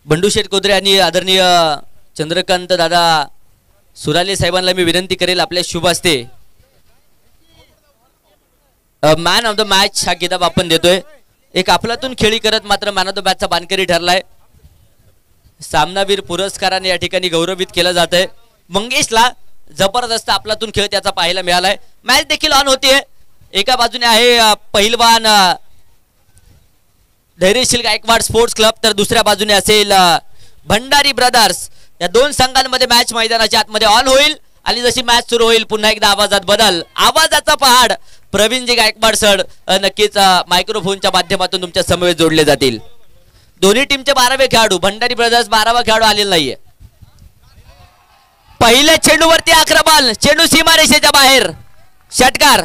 बंडू शेठ कोदरे आणि आदरणीय चंद्रकांत दादा सुराले साहेबांना मी विनंती करेल आपल्या शुभ हस्ते मॅन ऑफ द मॅच हा किताब आपण देतोय. एक आपलातून खेळी करत मात्र मॅन ऑफ द मॅचचा मानकरी ठरलाय. सामनावीर पुरस्काराने या ठिकाणी गौरवित केलं जात आहे. मंगेशला जबरदस्त आपलातून खेळ त्याचा पाहायला मिळालाय. मॅच देखील ऑन होतीये. एका बाजूने आहे पहिलवान धैर्यशील गायकवाड स्पोर्ट्स क्लब तर दुसऱ्या बाजूने असेल भंडारी ब्रदर्स. या दोन संघांमध्ये मॅच मैदानाच्या आतमध्ये ऑन होईल आणि जशी मॅच सुरू होईल पुन्हा एकदा आवाजात बदल. आवाजाचा पहाड प्रवीणजी गायकवाड सर नक्कीच मायक्रोफोनच्या माध्यमातून तुमच्या समवेत जोडले जातील. दोन्ही टीमचे 12वे खेळाडू. भंडारी ब्रदर्स 12वा खेळाडू आलेला नाहीये. पहिल्या चेंडूवरती 11 बॉल. चेंडू सीमारेषेच्या बाहेर. षटकार.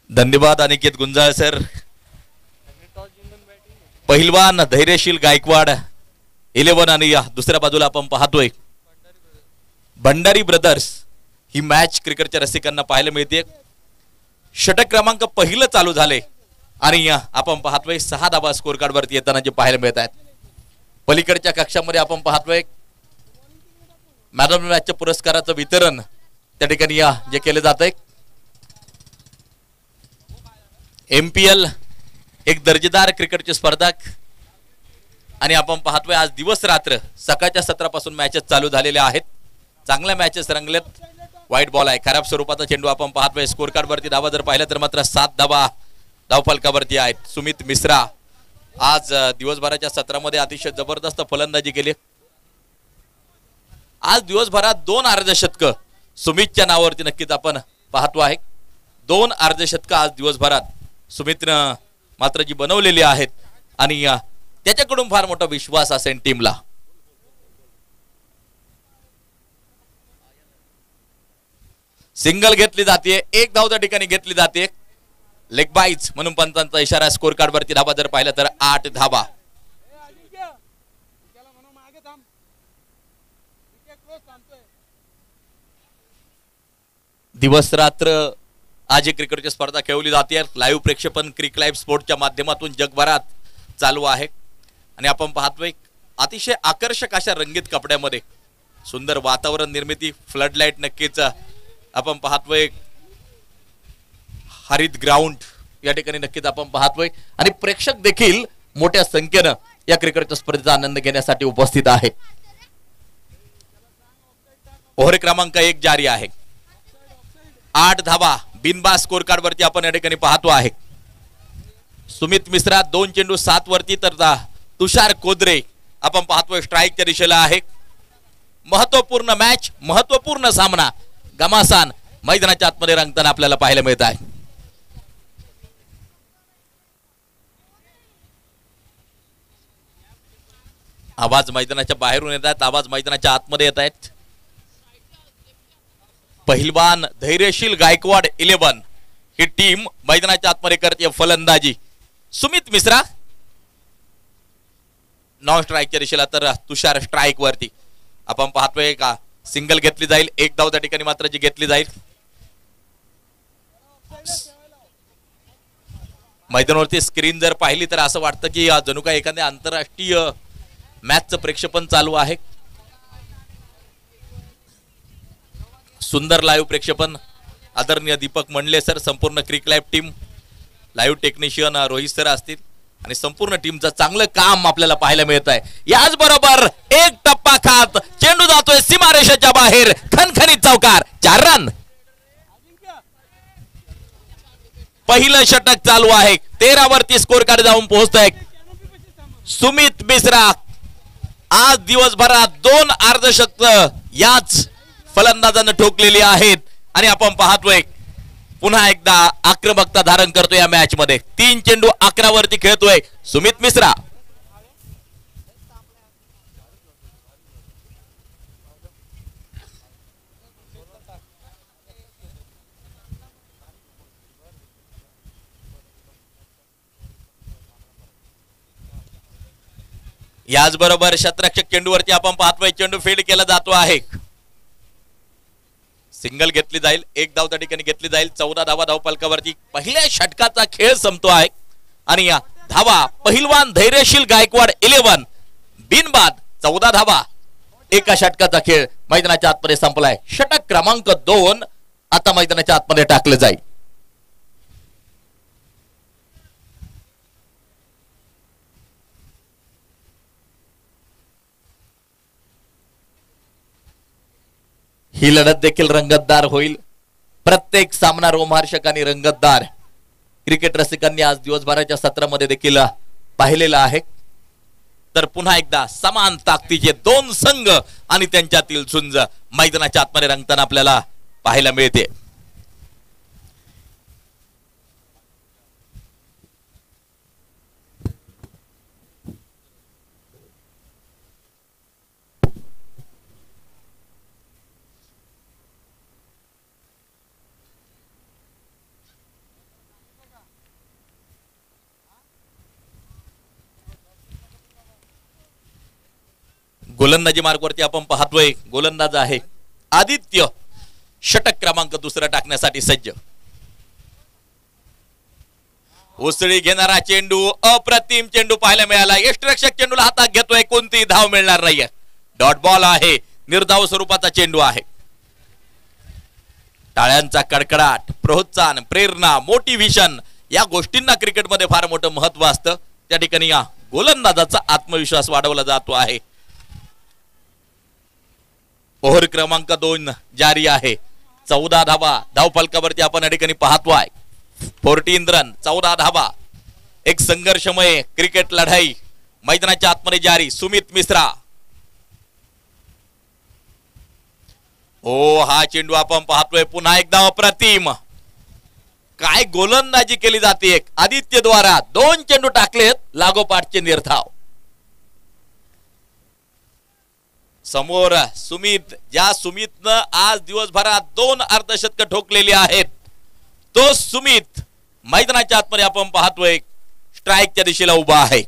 धन्यवाद अनिकेत गुंजाळ सर. पहिलवान धैर्यशील गायकवाड 11 आणि दुसऱ्या बाजूला आपण पाहतोय भंडारी ब्रदर्स. ही मॅच क्रिकेटच्या रसिकांना पाहायला मिळते. षटक क्रमांक पहिलं चालू झाले आणि आपण पाहतोय 6 धावा स्कोर कार्ड वरती येताना जे पाहायला मिळत आहेत. पलीकडच्या कक्षामध्ये आपण पाहतोय मॅन ऑफ द मॅचच्या पुरस्काराचं वितरण त्या ठिकाणी जे केले जात आहे. MPL एक दर्जेदार क्रिकेटची स्पर्धा आणि आपण पाहतोय आज दिवस रात्र सकाळच्या सत्रापासून मॅचेस चालू झालेल्या आहेत. चांगल्या मॅचेस रंगलेत. व्हाईट बॉल आहे. खराब स्वरूपाचा चेंडू आपण पाहतोय. स्कोर कार्ड वरती धावा जर पाहिलं तर मात्र 7 धावा धावफलकावरती आहेत. सुमित मिश्रा आज दिवसभराच्या सत्रामध्ये अतिशय जबरदस्त फलंदाजी केली. आज दिवसभरात 2 अर्धशतक सुमितच्या नावावरती नक्कीच आपण पाहतो आहे. 2 अर्धशतक आज दिवसभरात सुमितनं मात्र जी बनवलेली आहेत आणि त्याच्याकडून फार मोठा विश्वास असेल टीमला. सिंगल घेतली जाते. 1 धाव त्या ठिकाणी घेतली जाते. लेग बाईज म्हणून पंचांचा इशारा. स्कोर कार्ड वरती धावा जर पाहिलं तर 8 धावा. दिवस रात्र आज क्रिकेटची स्पर्धा खेळवली जाते. लाईव्ह प्रेक्षेपण क्रिक लाईव्ह स्पोर्टच्या माध्यमातून जगभरात चालू आहे आणि आपण पाहतोय अतिशय आकर्षक अशा रंगीत कपड्यामध्ये सुंदर वातावरण निर्मिती. फ्लड लाईट नक्कीच आपण पाहतोय. हरित ग्राउंड या ठिकाणी नक्कीच आपण पाहतोय आणि प्रेक्षक देखील मोठ्या संख्येनं या क्रिकेटच्या स्पर्धेचा आनंद घेण्यासाठी उपस्थित आहेत. ओव्हर क्रमांक 1 जारी आहे. 8 धावा बिनबा स्कोर कार्ड वरती आपण या ठिकाणी पाहतो आहे. सुमित मिश्रा 2 चेंडू 7 वरती तर तुषार कोदरे आपण पाहतोय स्ट्राईकच्या दिशेला आहे. महत्वपूर्ण मॅच, महत्वपूर्ण सामना घमासान मैदानाच्या आतमध्ये रंगताना आपल्याला पाहायला मिळत आहे. आवाज मैदानाच्या बाहेरून येत आहेत. आवाज मैदानाच्या आतमध्ये येत आहेत. पहिलवान धैर्यशील गायकवाड 11 ही टीम मैदानाच्या आतमध्ये करते फलंदाजी. सुमित मिश्रा नॉन स्ट्राईकच्या दिशेला तर तुषार स्ट्राईक वरती आपण पाहतोय का सिंगल घेतली जाईल. 1 धाव त्या ठिकाणी मात्र जी घेतली जाईल. मैदानावरती स्क्रीन जर पाहिली तर असं वाटतं की जणू काय एखाद्या आंतरराष्ट्रीय मॅचचं प्रेक्षेपण चालू आहे. सुंदर लाईव्ह प्रेक्षेपण. आदरणीय दीपक मंडले सर, संपूर्ण cric live team, live technician Rohit sir असतील आणि संपूर्ण टीमचं चांगलं काम आपल्याला पाहायला मिळत आहे. याच बरोबर 1 टप्पा खात चेंडू जातोय सीमारेषेच्या बाहेर. खणखणीत चौकार. 4 रन. पहिलं षटक चालू आहे. 13 वरती स्कोर कार्ड जाऊन पोहोचतोय. सुमित मिश्रा आज दिवसभरात 2 अर्धशतक याच फलंदाजांना ठोकलेली आहेत आणि आपण पाहतोय पुन्हा एकदा आक्रमकता धारण करतोय या मॅच मध्ये. 3 चेंडू 11 वरती खेळतोय सुमित मिश्रा. याचबरोबर शतरक्षक चेंडूवरती आपण पाहतोय चेंडू फील्ड केला जातो आहे. सिंगल घेतली जाईल, एक धाव त्या ठिकाणी घेतली जाईल. 14 धावा धावफलकावरती पहिल्या षटकाचा खेळ संपतो आहे आणि या धावा पहिलवान धैर्यशील गायकवाड 11 बिनबाद 14 धावा एका षटकाचा खेळ मैदानाच्या आतमध्ये संपलाय. षटक क्रमांक 2 आता मैदानाच्या आतमध्ये टाकलं जाईल. ही लढत देखील रंगतदार होईल. प्रत्येक सामना रोमहर्षक आणि रंगतदार क्रिकेट रसिकांनी आज दिवसभराच्या सत्रामध्ये देखील पाहिलेला आहे. तर पुन्हा एकदा समान ताकदीचे दोन संघ आणि त्यांच्यातील झुंज मैदानाच्या आतमध्ये रंगताना आपल्याला पाहायला मिळते. गोलंदाजी मार्गावरती आपण पाहतोय गोलंदाज आहे आदित्य. षटक क्रमांक 2 टाकण्यासाठी सज्ज. उसळी घेणारा चेंडू, अप्रतिम चेंडू पाहायला मिळाला. यष्टिरक्षक चेंडूला हातात घेतोय, कोणती धाव मिळणार नाहीये. डॉट बॉल आहे, निर्धाव स्वरूपाचा चेंडू आहे. टाळ्यांचा कडकडाट, प्रोत्साहन, प्रेरणा, मोटिव्हेशन या गोष्टींना क्रिकेटमध्ये फार मोठं महत्व असतं. त्या ठिकाणी या गोलंदाजाचा आत्मविश्वास वाढवला जातो आहे. ओव्हर क्रमांक 2 जारी आहे. 14 धावा धावफलकावरती आपण या ठिकाणी पाहतोय. 14 रन, 14 धावा. एक संघर्षमय क्रिकेट लढाई मैदानाच्या आतमध्ये जारी. सुमित मिश्रा. ओ हा चेंडू आपण पाहतोय पुन्हा एकदा अप्रतिम. काय गोलंदाजी केली जाते. आदित्य द्वारा 2 चेंडू टाकलेत, लागोपाठचे निर्धाव. समोर सुमित, ज्या सुमितनं आज दिवसभरात 2 अर्धशतक ठोकलेली आहेत, तो सुमित मैदानाच्या आतमध्ये आपण पाहतोय स्ट्राईकच्या दिशेला उभा आहे.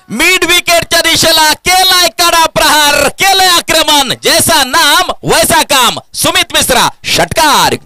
मिड विकेटच्या दिशेला केलाय कडा प्रहार, केलंय आक्रमण. जैसा नाम वैसा काम. सुमित मिश्रा षटकार.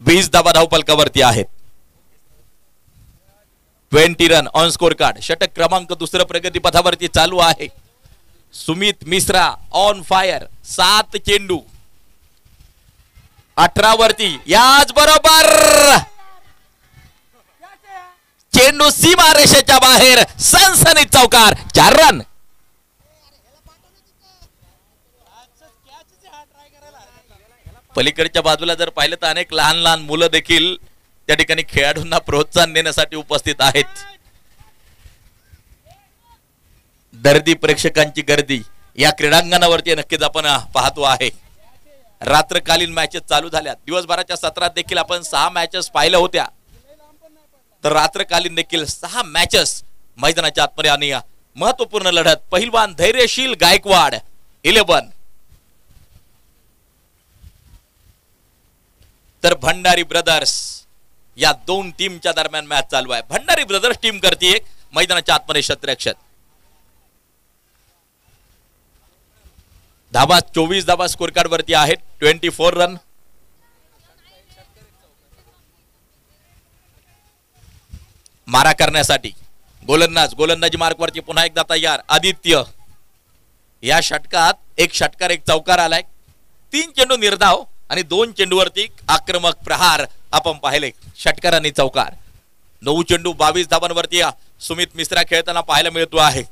वीस धावा धावफलकावरती आहेत. 20 रन ऑन स्कोर कार्ड. षटक क्रमांक 2 प्रगतीपथावरती चालू आहे. Sumit Mishra on fire. 7 चेंडू 18 वरती. याच बरोबर चेंडू सीमा रेषेच्या बाहेर. सनसनीत चौकार. 4 रन. पलीकडच्या बाजूला जर पाहिलं तर अनेक लहान लहान मुलं देखील त्या ठिकाणी खेळाडूंना प्रोत्साहन देण्यासाठी उपस्थित आहेत. दर्दी प्रेक्षकांची गर्दी या क्रीडांगणावरती नक्कीच आपण पाहतो आहे. रात्रकालीन मॅचेस चालू झाल्या. दिवसभराच्या सत्रात देखील आपण 6 मॅचेस पाहिल्या होत्या, तर रात्रकालीन देखील 6 मॅचेस मैदानाच्या आतमध्ये आणि महत्वपूर्ण लढत. पहिलवान धैर्यशील गायकवाड 11 तर भंडारी ब्रदर्स. या 2 टीमच्या दरम्यान मॅच चालू आहे. भंडारी ब्रदर्स टीम करते एक मैदानाच्या आतमध्ये क्षेत्ररक्षक. धाबा 24 धाबा स्कोर कार्ड वरती आहेत. 24 रन. मारा करण्यासाठी गोलंदाजी मार्क वरती पुन्हा एकदा तयार आदित्य. या षटकात एक षटकार एक चौकार आलाय. 3 चेंडू निर्धाव आणि 2 चेंडूवरती आक्रमक प्रहार आपण पाहिले षटकार आणि चौकार. 9 चेंडू 22 धावांवरती सुमित मिश्रा खेळताना पाहायला मिळतो आहे.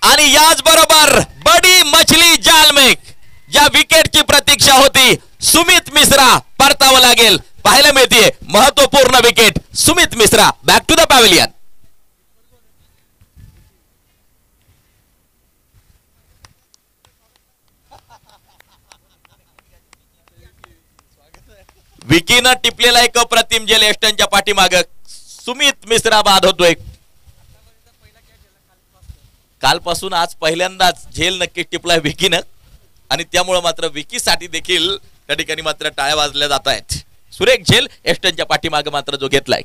आणि याच बरोबर बडी मछली जाल में ज्या विकेटची प्रतीक्षा होती सुमित मिश्रा परतावं लागेल. पाहायला मिळते महत्वपूर्ण wicket. Sumit Mishra back to the pavilion. विकीनं टिपलेला एक अप्रतिम झेल एस्टनच्या पाठीमाग. सुमित मिश्रा बाद होतोय. कालपासून आज पहिल्यांदाच झेल नक्की टिपलाय विकीनं आणि त्यामुळे मात्र विकीसाठी देखील त्या ठिकाणी मात्र टाळ्या वाजल्या जात आहेत. सुरेख झेल एस्टनच्या पाठीमागे मात्र जो घेतलाय.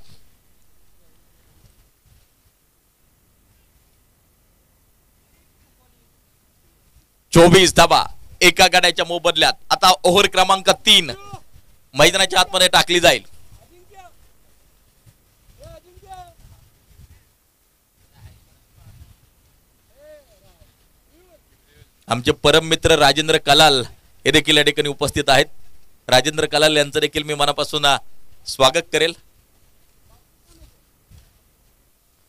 चोवीस धाबा एका गाड्याच्या मोबदल्यात आता ओव्हर क्रमांक 3 मैदानाच्या आतमध्ये टाकली जाईल. आमचे परम मित्र राजेंद्र कलाल हे देखील या ठिकाणी उपस्थित आहेत. राजेंद्र कलाल यांचं देखील मी मनापासून स्वागत करेल.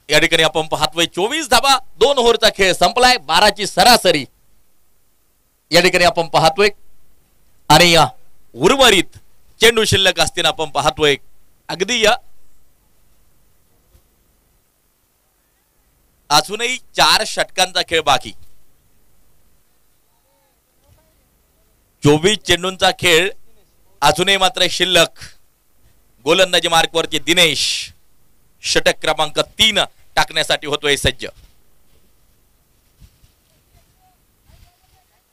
या ठिकाणी आपण पाहतोय 24 धाबा 2 ओव्हरचा खेळ संपलाय. 12ची सरासरी या ठिकाणी आपण पाहतोय आणि उर्वरित चेंडू शिल्लक असताना आपण पाहतोय अगदी अजूनही 4 षटकांचा खेळ बाकी. 24 चेंडूंचा खेळ अजूनही मात्र शिल्लक. गोलंदाजी मार्कवरती दिनेश षटक क्रमांक 3 टाकण्यासाठी होतोय सज्ज.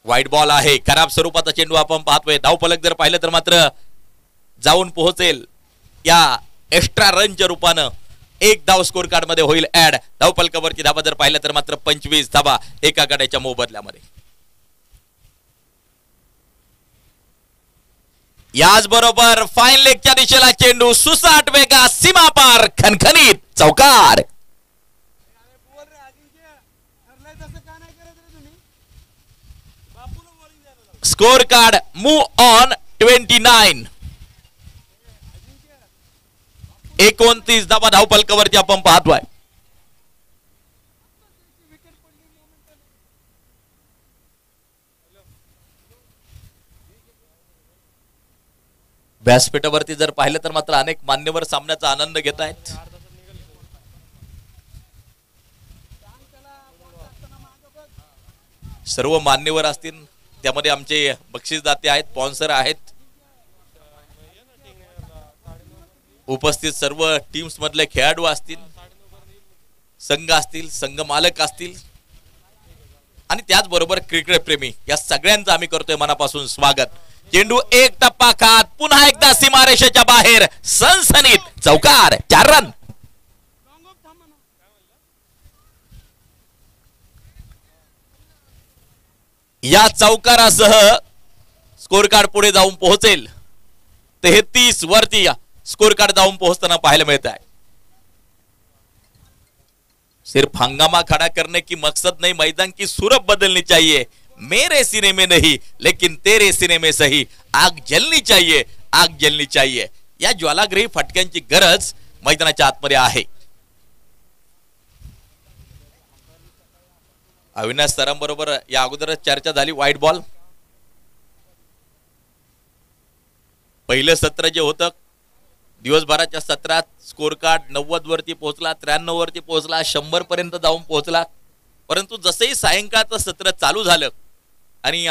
वाईट बॉल आहे. खराब स्वरूपाचा चेंडू आपण पाहतोय. धावफलक जर पाहिलं तर मात्र जाऊन पोहोचेल या एक्स्ट्रा रनच्या रूपानं. 1 धाव स्कोर कार्ड मध्ये होईल ऍड. धावफलकावरची धावा जर पाहिलं तर मात्र 25 धावा एका गाड्याच्या मोबदल्यामध्ये. याच बरोबर फाईन लेगच्या दिशेला चेंडू सुसाट वेगा सीमा पार खणखणीत चौकार. Score card move on 29. 29 धावा धावफलकावरती आपण पाहतोय. व्यासपीठावरती जर पाहिलं तर मात्र अनेक मान्यवर सामन्याचा आनंद घेत आहेत. सर्व मान्यवर असतील त्यामध्ये आमचे बक्षीसदाते आहेत, स्पॉन्सर आहेत, उपस्थित सर्व टीम्स मधले खेळाडू असतील, संघ असतील, संघ मालक असतील आणि त्याचबरोबर क्रिकेट प्रेमी या सगळ्यांचं आम्ही करतोय मनापासून स्वागत. चेंडू 1 टप्पा खात पुन्हा एकदा सीमारेषेच्या बाहेर सनसनीत चौकार. 4 रन. या चौकारासह स्कोर कार्ड पुढे जाऊन पोहोचेल. 33 वरती स्कोर कार्ड जाऊन पोहोचताना पाहायला मिळत आहे. सिर्फ हंगामा खड़ा करने की मकसद नहीं, मैदान की सूरत बदलनी चाहिए. मेरे सीने में नहीं लेकिन तेरे सीने में सही. आग जलनी चाहिए, आग जलनी चाहिए. या ज्वालाग्रही फटक्यांची गरज मैदानाच्या आतमध्ये आहे. अविनाश सरांबरोबर या अगोदरच चर्चा झाली. White ball. पहिलं सत्र जे होतं दिवसभराच्या सत्रात स्कोर कार्ड 90 वरती पोहोचला, 93 वरती पोहोचला, 100 पर्यंत जाऊन पोहोचला. परंतु जसंही सायंकाळचं सत्र चालू झालं आणि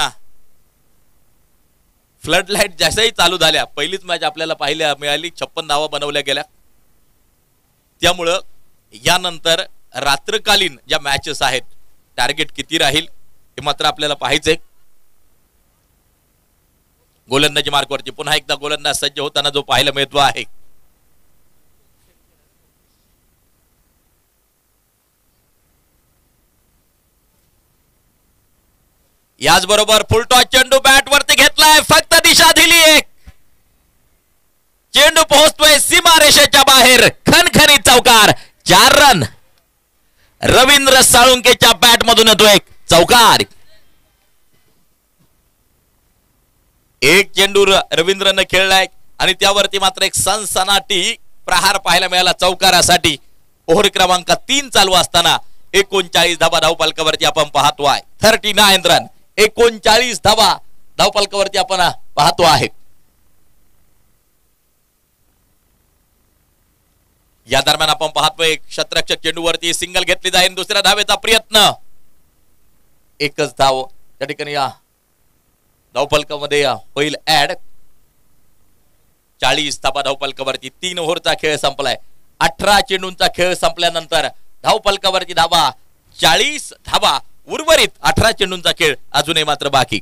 फ्लड लाईट जशाही चालू झाल्या, पहिलीच मॅच आपल्याला पाहायला मिळाली, 56 धावा बनवल्या गेल्या. त्यामुळं यानंतर रात्रकालीन ज्या मॅचेस आहेत टार्गेट किती राहील हे मात्र आपल्याला पाहायचंय. गोलंदाजी मार्कवरती पुन्हा एकदा गोलंदाज सज्ज होताना जो पाहायला मिळतो आहे. याचबरोबर फुलटॉस चेंडू बॅट वरती घेतलाय, फक्त दिशा दिली एक. चेंडू पोहोचतोय सीमारेषेच्या बाहेर, खणखणीत चौकार. 4 रन. रवींद्र साळुंकेच्या बॅट मधून येतो एक चौकार. एक चेंडू रवींद्रने खेळलाय आणि त्यावरती मात्र एक सनसनाटी प्रहार पाहायला मिळाला चौकारासाठी. ओव्हर क्रमांक 3 चालू असताना 39 धावा धावफलकावरती आपण पाहतोय. 39 रन, 39 धावा धावफलकावरती आपण पाहतो आहे. या दरम्यान आपण पाहतोय शतरक्षक चेंडूवरती सिंगल घेतली जाईल. दुसऱ्या धावेचा प्रयत्न, एकच धाव त्या ठिकाणी या धावफलकामध्ये होईल ऍड. 40 धावा धावफलकावरती. 3 ओव्हरचा खेळ संपलाय. 18 चेंडूंचा खेळ संपल्यानंतर धावफलकावरती धावा 40 धावा. उर्वरित 18 चेंडूंचा खेळ अजूनही मात्र बाकी.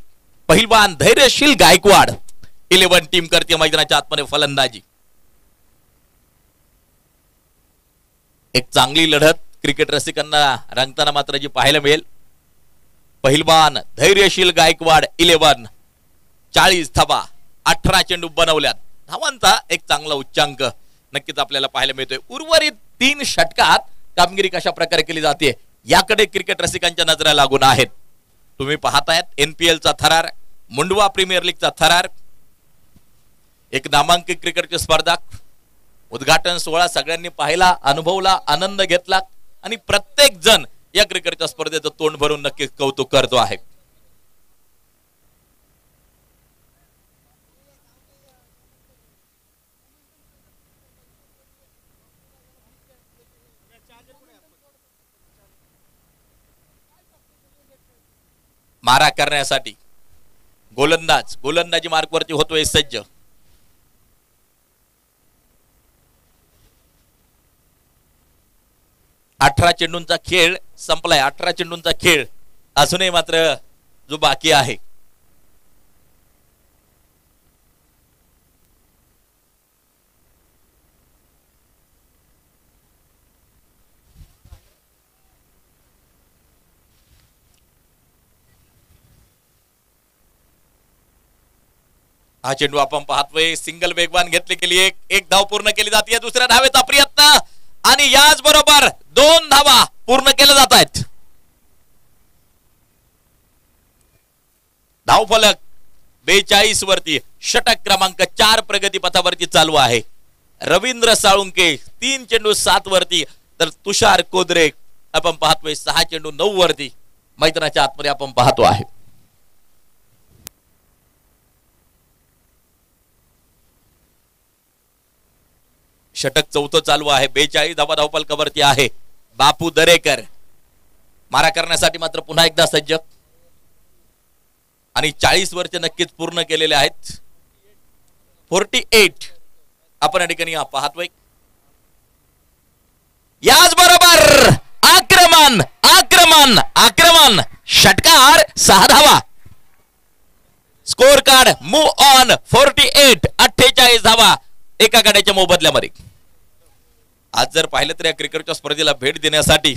पहिलवान धैर्यशील गायकवाड 11 टीम करते मैदानाच्या आतमध्ये फलंदाजी. एक चांगली लढत क्रिकेट रसिकांना रंगताना मात्र जी पाहायला मिळेल. पहिलवान धैर्यशील गायकवाड 11, 40 धावा, 18 चेंडू बनवल्यात. धावांचा एक चांगला उच्चांक नक्कीच आपल्याला पाहायला मिळतोय. उर्वरित 3 षटकात कामगिरी कशा प्रकारे केली जाते याकडे क्रिकेट रसिकांच्या नजरा लागून आहेत. तुम्ही पाहतायत NPL चा थरार, मुंडवा प्रीमियर लीगचा थरार, एक नामांकित क्रिकेटची स्पर्धा. उद्घाटन सोहळा सगळ्यांनी पाहिला, अनुभवला, आनंद घेतला आणि प्रत्येक जण या क्रिकेटच्या स्पर्धेचं तोंड भरून नक्कीच कौतुक करतो आहे. मारा करण्यासाठी गोलंदाजी मार्कवरती होतोय सज्ज. अठरा चेंडूंचा खेळ संपलाय. 18 चेंडूंचा खेळ अजूनही मात्र जो बाकी आहे. हा चेंडू आपण पाहतोय सिंगल वेगवान घेतली गेली. एक धाव पूर्ण केली जाते. दुसऱ्या धावेचा प्रयत्न आणि याच बरोबर 2 धावा पूर्ण केल्या जात आहेत. धावफलक 42 वरती षटक क्रमांक 4 प्रगती पथावरती चालू आहे. रवींद्र साळुंके 3 चेंडू 7 वरती, तर तुषार कोदरे आपण पाहतोय 6 चेंडू 9 वरती. मैदानाच्या आतमध्ये आपण पाहतो आहे. षटक 4 चालू आहे. 42 धावा धावफलकावरती आहे. बापू दरेकर मारा करण्यासाठी मात्र पुन्हा एकदा सज्ज आणि 40 वर्ष नक्कीच पूर्ण केलेले आहेत. 48 आपण या ठिकाणी पाहतोय. याच बरोबर आक्रमण आक्रमण आक्रमण षटकार 6 धावा. Score card move on. 48 48 धावा एका गाड्याच्या मोबदल्यामध्ये. आज जर पाहिलं तर या क्रिकेटच्या स्पर्धेला भेट देण्यासाठी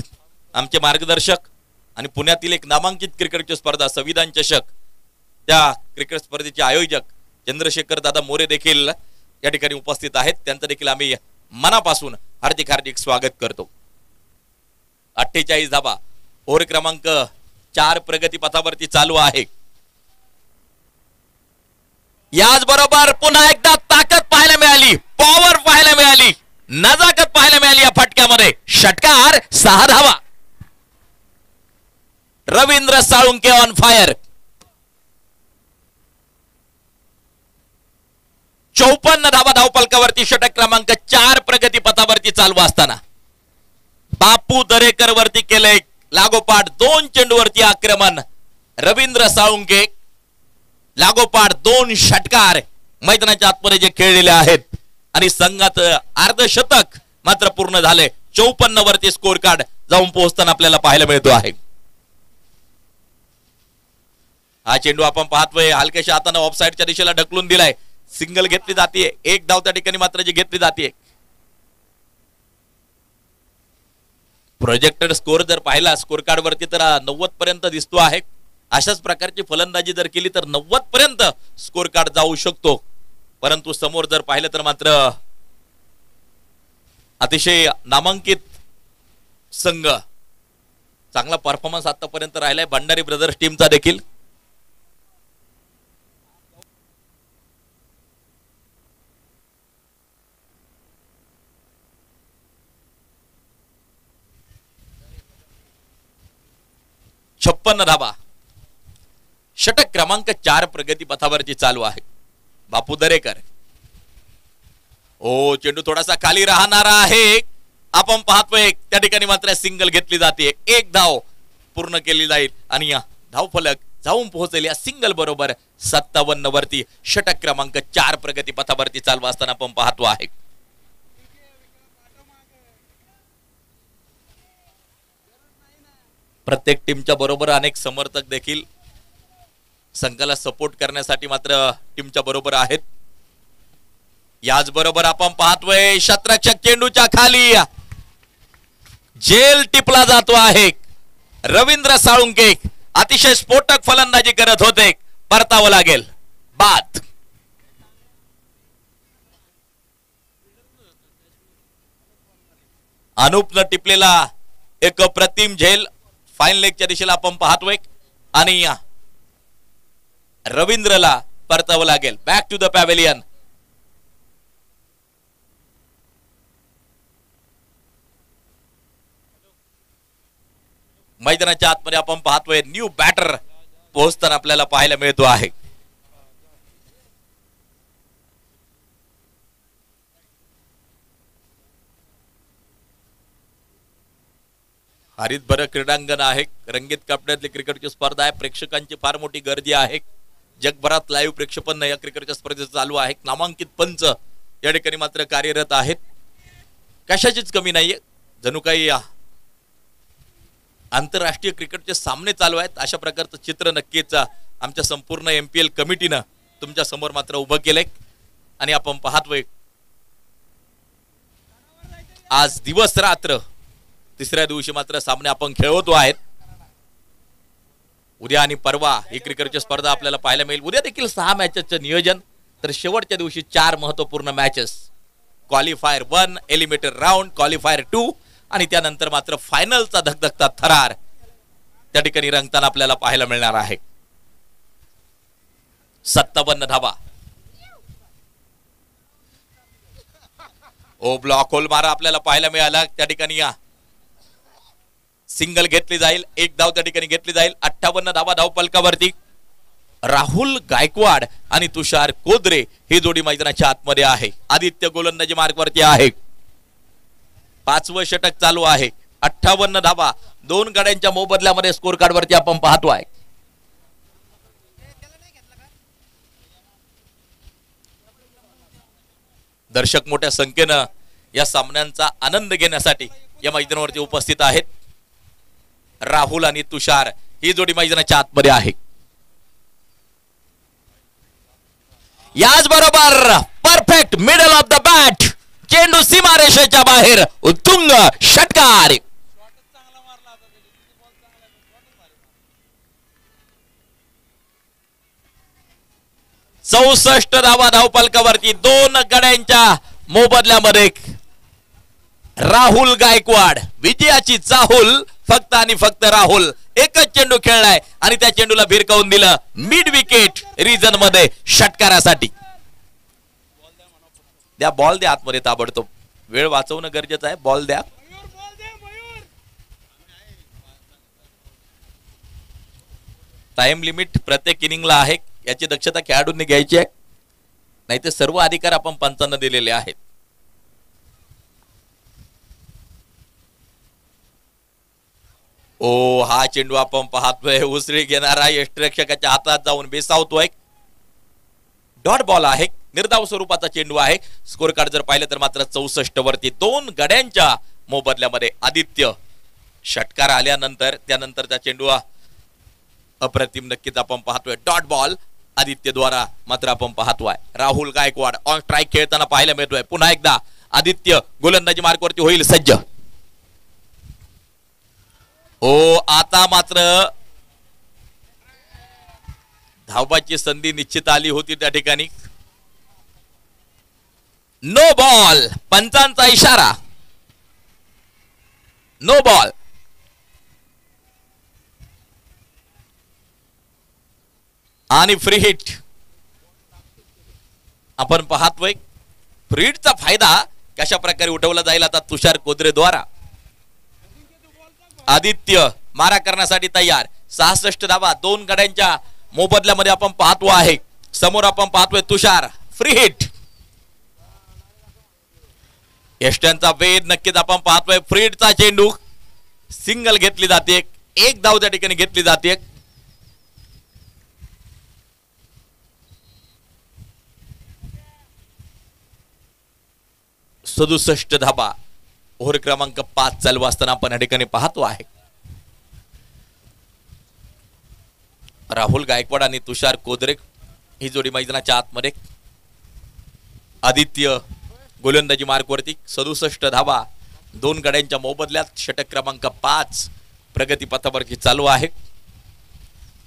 आमचे मार्गदर्शक आणि पुण्यातील एक नामांकित क्रिकेटची स्पर्धा संविधान चषक, त्या क्रिकेट स्पर्धेचे आयोजक चंद्रशेखर दादा मोरे देखील या ठिकाणी उपस्थित आहेत. त्यांचं देखील आम्ही मनापासून हार्दिक हार्दिक स्वागत करतो. 48 धावा ओव्हर क्रमांक 4 प्रगती पथावरती चालू आहे. याच बरोबर पुन्हा एकदा ताकद पाहायला मिळाली, पॉवर पाहायला मिळाली, नजाकत पाहायला मिळाली या फटक्यामध्ये. षटकार 6 धावा. Ravindra Salunke on fire. 54 धावा धावफलकावरती षटक क्रमांक 4 प्रगती पथावरती चालू असताना बापू दरेकर वरती केले लागोपाठ 2 चेंडूवरती आक्रमण. रवींद्र साळुंके लागोपाठ 2 षटकार मैदानाच्या आतमध्ये जे खेळलेले आहेत आणि संघाचं अर्धशतक मात्र पूर्ण झाले. 54 वरती स्कोर कार्ड जाऊन पोहोचताना आपल्याला पाहायला मिळतो आहे. हा चेंडू आपण पाहतोय हलक्याशा हाताने ऑफसाईडच्या दिशेला ढकलून दिलाय. सिंगल घेतली जाते. एक धाव त्या ठिकाणी मात्र जी घेतली जाते. प्रोजेक्टेड स्कोर जर पाहिला स्कोर कार्ड वरती तर 90 पर्यंत दिसतो आहे. अशाच प्रकारची फलंदाजी जर केली तर 90 पर्यंत स्कोर कार्ड जाऊ शकतो. परंतु समोर जर पाहिलं तर मात्र अतिशय नामांकित संघ चांगला परफॉर्मन्स आतापर्यंत राहिलाय भंडारी ब्रदर्स टीमचा देखील. छप्पन्न धाबा. षटक क्रमांक 4 प्रगती पथावरची चालू आहे. बापू दरेकर. ओ चेंडू थोडासा खाली राहणारा आहे. आपण पाहतोय त्या ठिकाणी मात्र सिंगल घेतली जाते. एक धाव पूर्ण केली जाईल आणि या धावफलक जाऊन पोहोचेल या सिंगल बरोबर 57 वरती. षटक क्रमांक 4 प्रगती पथावरती चालू असताना आपण पाहतो आहे. प्रत्येक टीमच्या बरोबर अनेक समर्थक देखील संघाला सपोर्ट करण्यासाठी मात्र टीमच्या बरोबर आहेत. याच बरोबर आपण पाहतोय शतरक्षक चेंडूच्या खाली जेल टिपला जातो आहे. रवींद्र साळुंके अतिशय स्फोटक फलंदाजी करत होते. परतावं लागेल. बाद. अनुपनं टिपलेला एक अप्रतिम झेल फाईन लेगच्या दिशेला आपण पाहतोय आणि रवींद्रला परतावं लागेल. Back to the pavilion. मैदानाच्या आतमध्ये आपण पाहतोय न्यू बॅटर पोहोचताना आपल्याला पाहायला मिळतो आहे. हरितभर क्रीडांगण आहे. रंगीत कपड्यातली क्रिकेटची स्पर्धा आहे. प्रेक्षकांची फार मोठी गर्दी आहे. जगभरात लाईव्ह प्रेक्षेपण या क्रिकेटच्या स्पर्धेत चालू आहे. नामांकित पंच या ठिकाणी मात्र कार्यरत आहेत. कशाचीच कमी नाहीये. जणू काही आंतरराष्ट्रीय क्रिकेटचे सामने चालू आहेत अशा प्रकारचं चित्र नक्कीच आमच्या संपूर्ण MPL कमिटीनं तुमच्या समोर मात्र उभं केलंय आणि आपण पाहतोय आज दिवस रात्र तिसऱ्या दिवशी मात्र सामने आपण खेळवतो आहेत. उद्या आणि परवा ही क्रिकेटची स्पर्धा आपल्याला पाहायला मिळेल. उद्या देखील 6 मॅचेसचं नियोजन तर शेवटच्या दिवशी 4 महत्वपूर्ण matches. Qualifier 1, eliminator round, qualifier 2 आणि त्यानंतर मात्र फायनलचा धगधगता थरार त्या ठिकाणी रंगताना आपल्याला पाहायला मिळणार आहे. 57 धावा. ओ ब्लॉक होल मारा आपल्याला पाहायला मिळाला. त्या ठिकाणी सिंगल घेतली जाईल. एक धाव त्या ठिकाणी घेतली जाईल. 58 धावा धावफलकावरती. राहुल गायकवाड आणि तुषार कोदरे ही जोडी मैदानाच्या आतमध्ये आहे. आदित्य गोलंदाजी मार्गवरती आहे. 5वं षटक चालू आहे. 58 धावा 2 गड्यांच्या मोबदल्यामध्ये स्कोर कार्ड वरती आपण पाहतो आहे. दर्शक मोठ्या संख्येनं या सामन्यांचा आनंद घेण्यासाठी या मैदानावरती उपस्थित आहेत. राहुल आणि तुषार ही जोडी मैदानाच्या आतमध्ये आहे. याच बरोबर perfect middle of the bat. चेंडू सीमारेषेच्या बाहेर. उत्तुंग षटकार. चौसष्ट धावा धावफलकावरती. 2 गड्यांच्या मोबदल्यामध्ये राहुल गायकवाड. विजयाची चाहूल फक्त आणि फक्त राहुल. एकच चेंडू खेळलाय आणि त्या चेंडूला भिरकावून दिलं मिड विकेट रिजन मध्ये षटकारासाठी. द्या बॉल द्या आतमध्ये ताबडतोब. वेळ वाचवणं गरजेचं आहे. बॉल द्या. टाइम लिमिट प्रत्येक इनिंगला आहे. याची दक्षता खेळाडूंनी घ्यायची आहे. नाही तर सर्व अधिकार आपण पंचांना दिलेले आहेत. ओ हा चेंडू आपण पाहतोय उसळी घेणारा यष्टिरक्षकाच्या हातात जाऊन बेसावतोय. डॉट बॉल आहे. निर्धाव स्वरूपाचा चेंडू आहे. स्कोर कार्ड जर पाहिलं तर मात्र 64 वरती 2 गड्यांच्या मोबदल्यामध्ये आदित्य. षटकार आल्यानंतर त्यानंतरचा चेंडू अप्रतिम नक्कीच आपण पाहतोय. डॉट बॉल आदित्य द्वारा मात्र आपण पाहतोय. राहुल गायकवाड ऑन स्ट्राईक खेळताना पाहायला मिळतोय. पुन्हा एकदा आदित्य गोलंदाजी मार्कवरती होईल सज्ज. ओ आता मात्र धावाची संधी निश्चित आली होती त्या ठिकाणी. No ball. पंचांचा इशारा. No ball. आणि फ्री हिट आपण पाहतोय. फ्री हिटचा फायदा कशा प्रकारे उठवला जाईल आता तुषार कोदरे द्वारा. आदित्य मारा करण्यासाठी तयार. 66 धावा 2 गड्यांच्या मोबदल्यामध्ये आपण पाहतो आहे. समोर आपण पाहतोय तुषार. Free hit. यष्ट्यांचा वेध नक्कीच आपण पाहतोय. फ्री हिटचा चेंडू सिंगल घेतली जाते. एक धाव त्या ठिकाणी घेतली जाते. सदुसष्ट धाबा ओव्हर क्रमांक 5 चालू असताना आपण या ठिकाणी पाहतो आहे. राहुल गायकवाड आणि तुषार कोदरे ही जोडी मैदानाच्या आतमध्ये. आदित्य गोलंदाजी मार्कवरती 67 धाबा 2 गड्यांच्या मोबदल्यात. षटक क्रमांक 5 प्रगती पथावरती चालू आहे.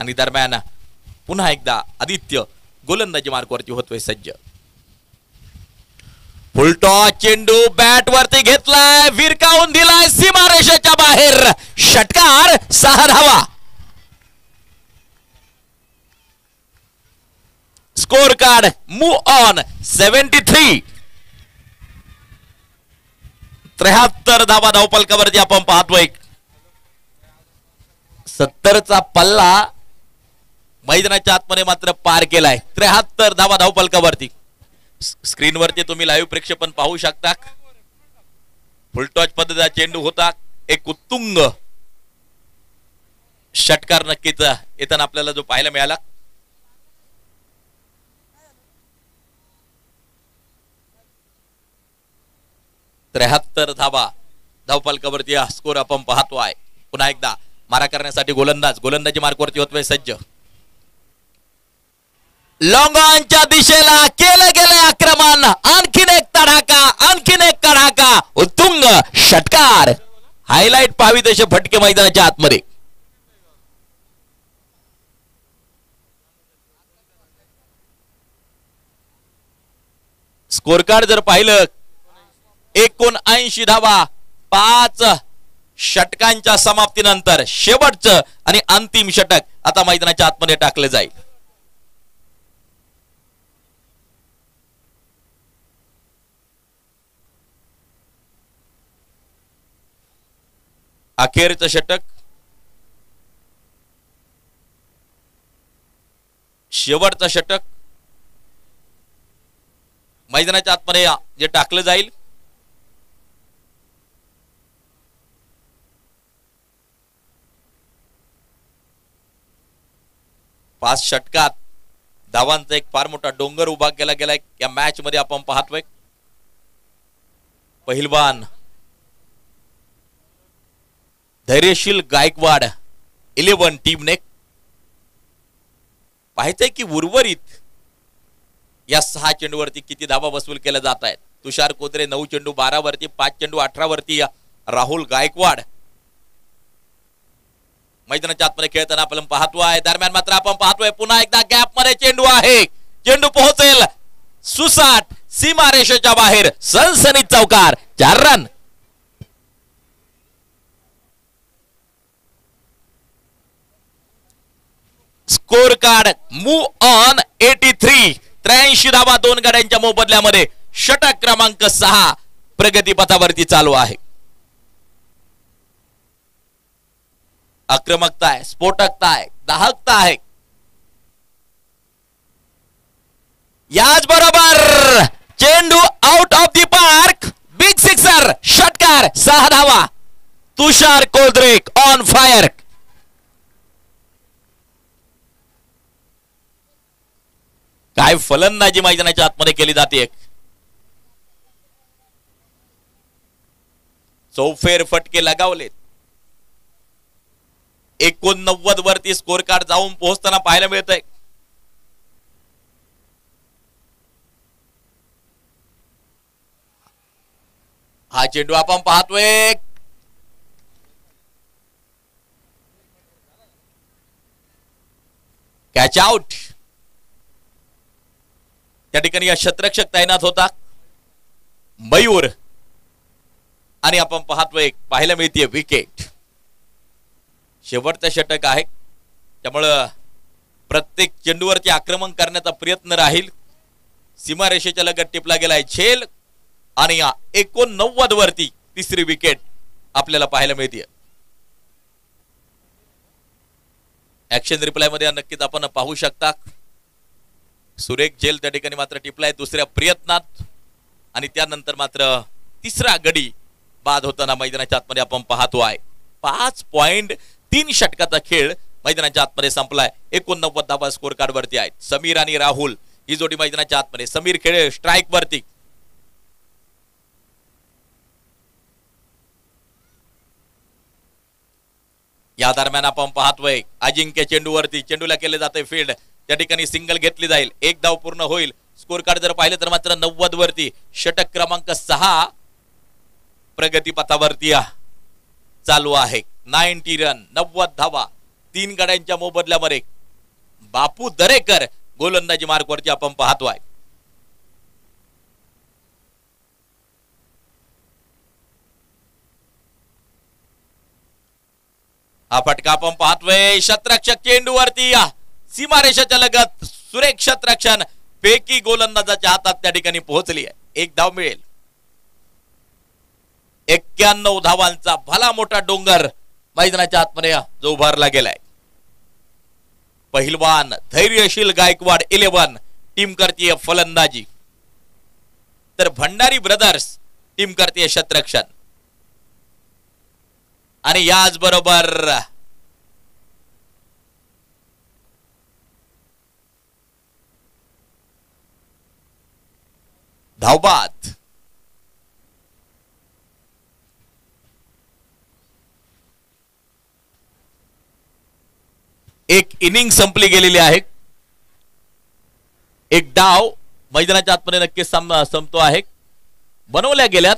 आणि दरम्यान पुन्हा एकदा आदित्य गोलंदाजी मार्कवरती होतोय सज्ज. फुलटॉस चेंडू बॅट वरती घेतलाय. विरकावून दिलाय सीमारेषेच्या बाहेर. षटकार. 6 धावा. Score card move on 73. 73 धावा धावपलकावरती आपण पाहतोय. 70चा पल्ला मैदानाच्या आतमध्ये मात्र पार केलाय. 73 धावा धावपलकावरती. स्क्रीनवरती तुम्ही लाईव्ह प्रक्षेपण पाहू शकता. फुलटॉच पद्धतीचा चेंडू होता. एक उत्तुंग षटकार नक्कीच येताना आपल्याला जो पाहायला मिळाला. त्र्याहत्तर धावा धावपलकावरती हा स्कोर आपण पाहतो आहे. पुन्हा एकदा मारा करण्यासाठी गोलंदाजी मार्कवरती होतोय सज्ज. लॉंग ऑनच्या दिशेला केलं गेले आक्रमण. आणखीन एक तडाखा. आणखीन एक तडाखा. उत्तुंग षटकार. हायलाइट पाहावी तसे फटके मैदानाच्या आतमध्ये. स्कोर कार्ड जर पाहिलं 79 धावा 5 षटकांच्या समाप्तीनंतर शेवटचं आणि अंतिम षटक आता मैदानाच्या आतमध्ये टाकले जाईल. अखेरचं षटक. शेवटचं षटक मैदानाच्या आतमध्ये जे टाकलं जाईल. पाच षटकात धावांचा एक फार मोठा डोंगर उभा केला गेलाय या मॅच मध्ये आपण पाहतोय. पहिलवान धैर्यशील गायकवाड 11 टीमने पाहायचंय की उर्वरित या 6 चेंडूवरती किती धावा वसूल केल्या जात आहेत. तुषार कोदरे 9 चेंडू 12 वरती, 5 चेंडू 18 वरती राहुल गायकवाड मैदानाच्या आतमध्ये खेळताना आपण पाहतो आहे. दरम्यान मात्र आपण पाहतोय पुन्हा एकदा गॅप मध्ये चेंडू आहे. चेंडू पोहोचेल सुसाट सीमारेषेच्या बाहेर. सनसनीत चौकार. 4 run. Score card move on 83. 83 धावा 2 गड्यांच्या मोबदल्यामध्ये. षटक क्रमांक 6 प्रगती पथावरती चालू आहे. आक्रमकता आहे, स्फोटकता आहे, दाहकता आहे. याच बरोबर चेंडू out of the park. Big sixer. षटकार. 6 धावा. Tushar Kodre on fire. काय फलंदाजी मैदानाच्या आतमध्ये केली जाते. चौफेर फटके लगावलेत. 89 वरती स्कोर कार्ड जाऊन पोहोचताना पाहायला मिळतंय. हा चेंडू आपण पाहतोय. Catch out. त्या ठिकाणी या क्षेत्ररक्षक तैनात होता मयूर आणि आपण पाहतोय पाहायला मिळते विकेट. शेवटचं षटक आहे त्यामुळं प्रत्येक चेंडूवरती आक्रमण करण्याचा प्रयत्न राहील. सीमारेषेच्या लगत टिपला गेलाय झेल आणि या 89 वरती तिसरी विकेट आपल्याला पाहायला मिळते. ऍक्शन रिप्लाय मध्ये नक्कीच आपण पाहू शकता. सुरेख झेल त्या ठिकाणी मात्र टिपलाय दुसऱ्या प्रयत्नात आणि त्यानंतर मात्र तिसरा गडी बाद होताना मैदानाच्या आतमध्ये आपण पाहतो आहे. 5.3 षटकाचा खेळ मैदानाच्या आतमध्ये संपलाय. 89 धावा स्कोर कार्ड वरती आहेत. समीर आणि राहुल ही जोडी मैदानाच्या आतमध्ये. समीर खेळ स्ट्राईक वरती. या दरम्यान आपण पाहतोय अजिंक्य चेंडूवरती. चेंडूला केले जाते फील्ड. त्या ठिकाणी सिंगल घेतली जाईल. एक धाव पूर्ण होईल. स्कोर कार्ड जर पाहिलं तर मात्र 90 वरती षटक क्रमांक 6 प्रगतीपथावरती चालू आहे. 90 रन 90 धावा 3 गड्यांच्या मोबदल्यामध्ये बापू दरेकर गोलंदाजी मार्क वरती आपण पाहतोय. हा फटका आपण पाहतोय शतरक्षक चेंडूवरती सीमारेषेच्या लगत सुरेख क्षेत्ररक्षण पैकी गोलंदाजाच्या हातात त्या ठिकाणी पोहोचली आहे. एक धाव मिळेल. 91 धावांचा भला मोठा डोंगर मैदानाच्या आतमध्ये जो उभारला गेलाय. पहिलवान धैर्यशील गायकवाड 11 टीम करतीये फलंदाजी तर भंडारी ब्रदर्स टीम करतीये क्षेत्ररक्षण आणि याच बरोबर धावबाद एक इनिंग संपली गेलेली आहे. एक डाव मैदानाच्या आतमध्ये नक्कीच संपतो आहे. बनवल्या गेल्यात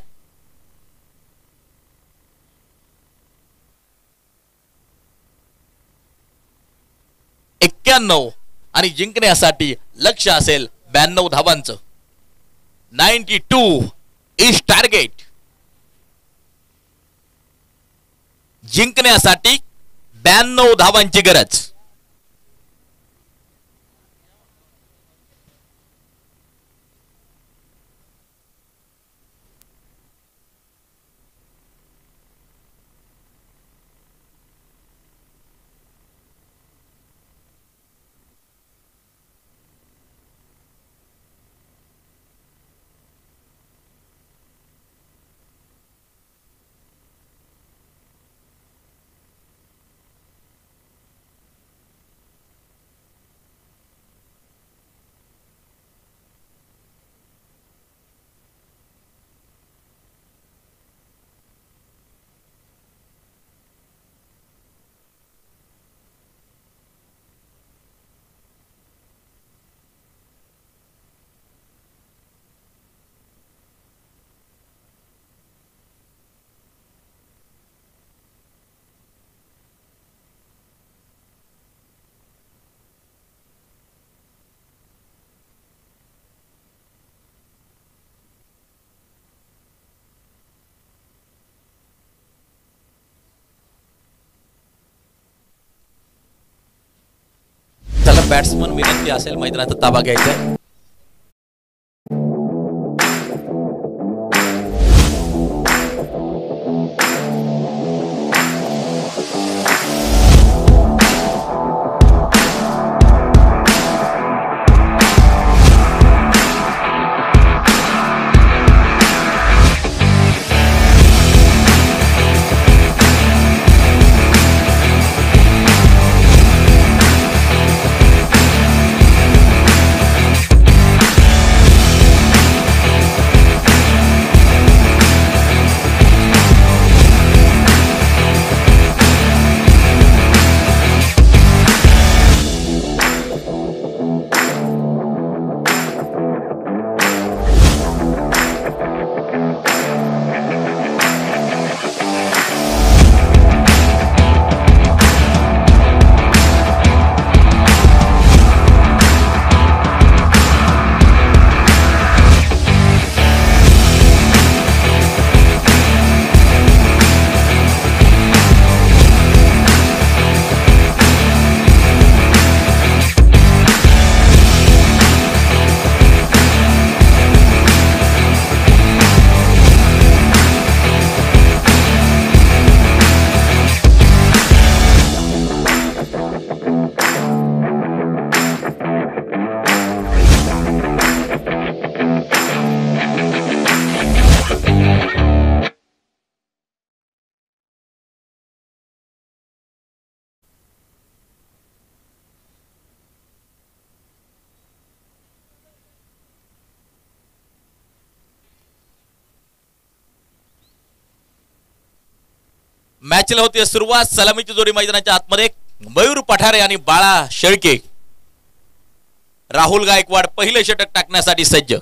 91 आणि जिंकण्यासाठी लक्ष असेल 92 धावांचं. 92 इज टार्गेट. जिंकण्यासाठी 92 धावांची गरज. बॅट्समन विनंती असेल मैदानाचा ताबा घ्यायचा. मॅचला होती सुरुवात. सलामीची जोडी मैदानाच्या आतमध्ये मयूर पठारे आणि बाळा शेळके. राहुल गायकवाड पहिले षटक टाकण्यासाठी सज्ज.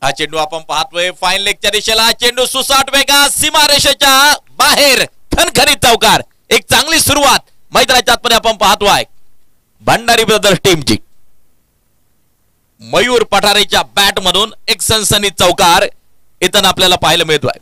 हा चेंडू आपण पाहतोय फाईन लेगच्या दिशेला. हा चेंडू सुसाट वेगा सीमारेषेच्या बाहेर खणखणीत चौकार. एक चांगली सुरुवात मैदानाच्या आतमध्ये आपण पाहतोय भंडारी ब्रदर्स टीमची. मयूर पठारेच्या बॅट मधून एक सनसनीत चौकार इथं आपल्याला पाहायला मिळतोय.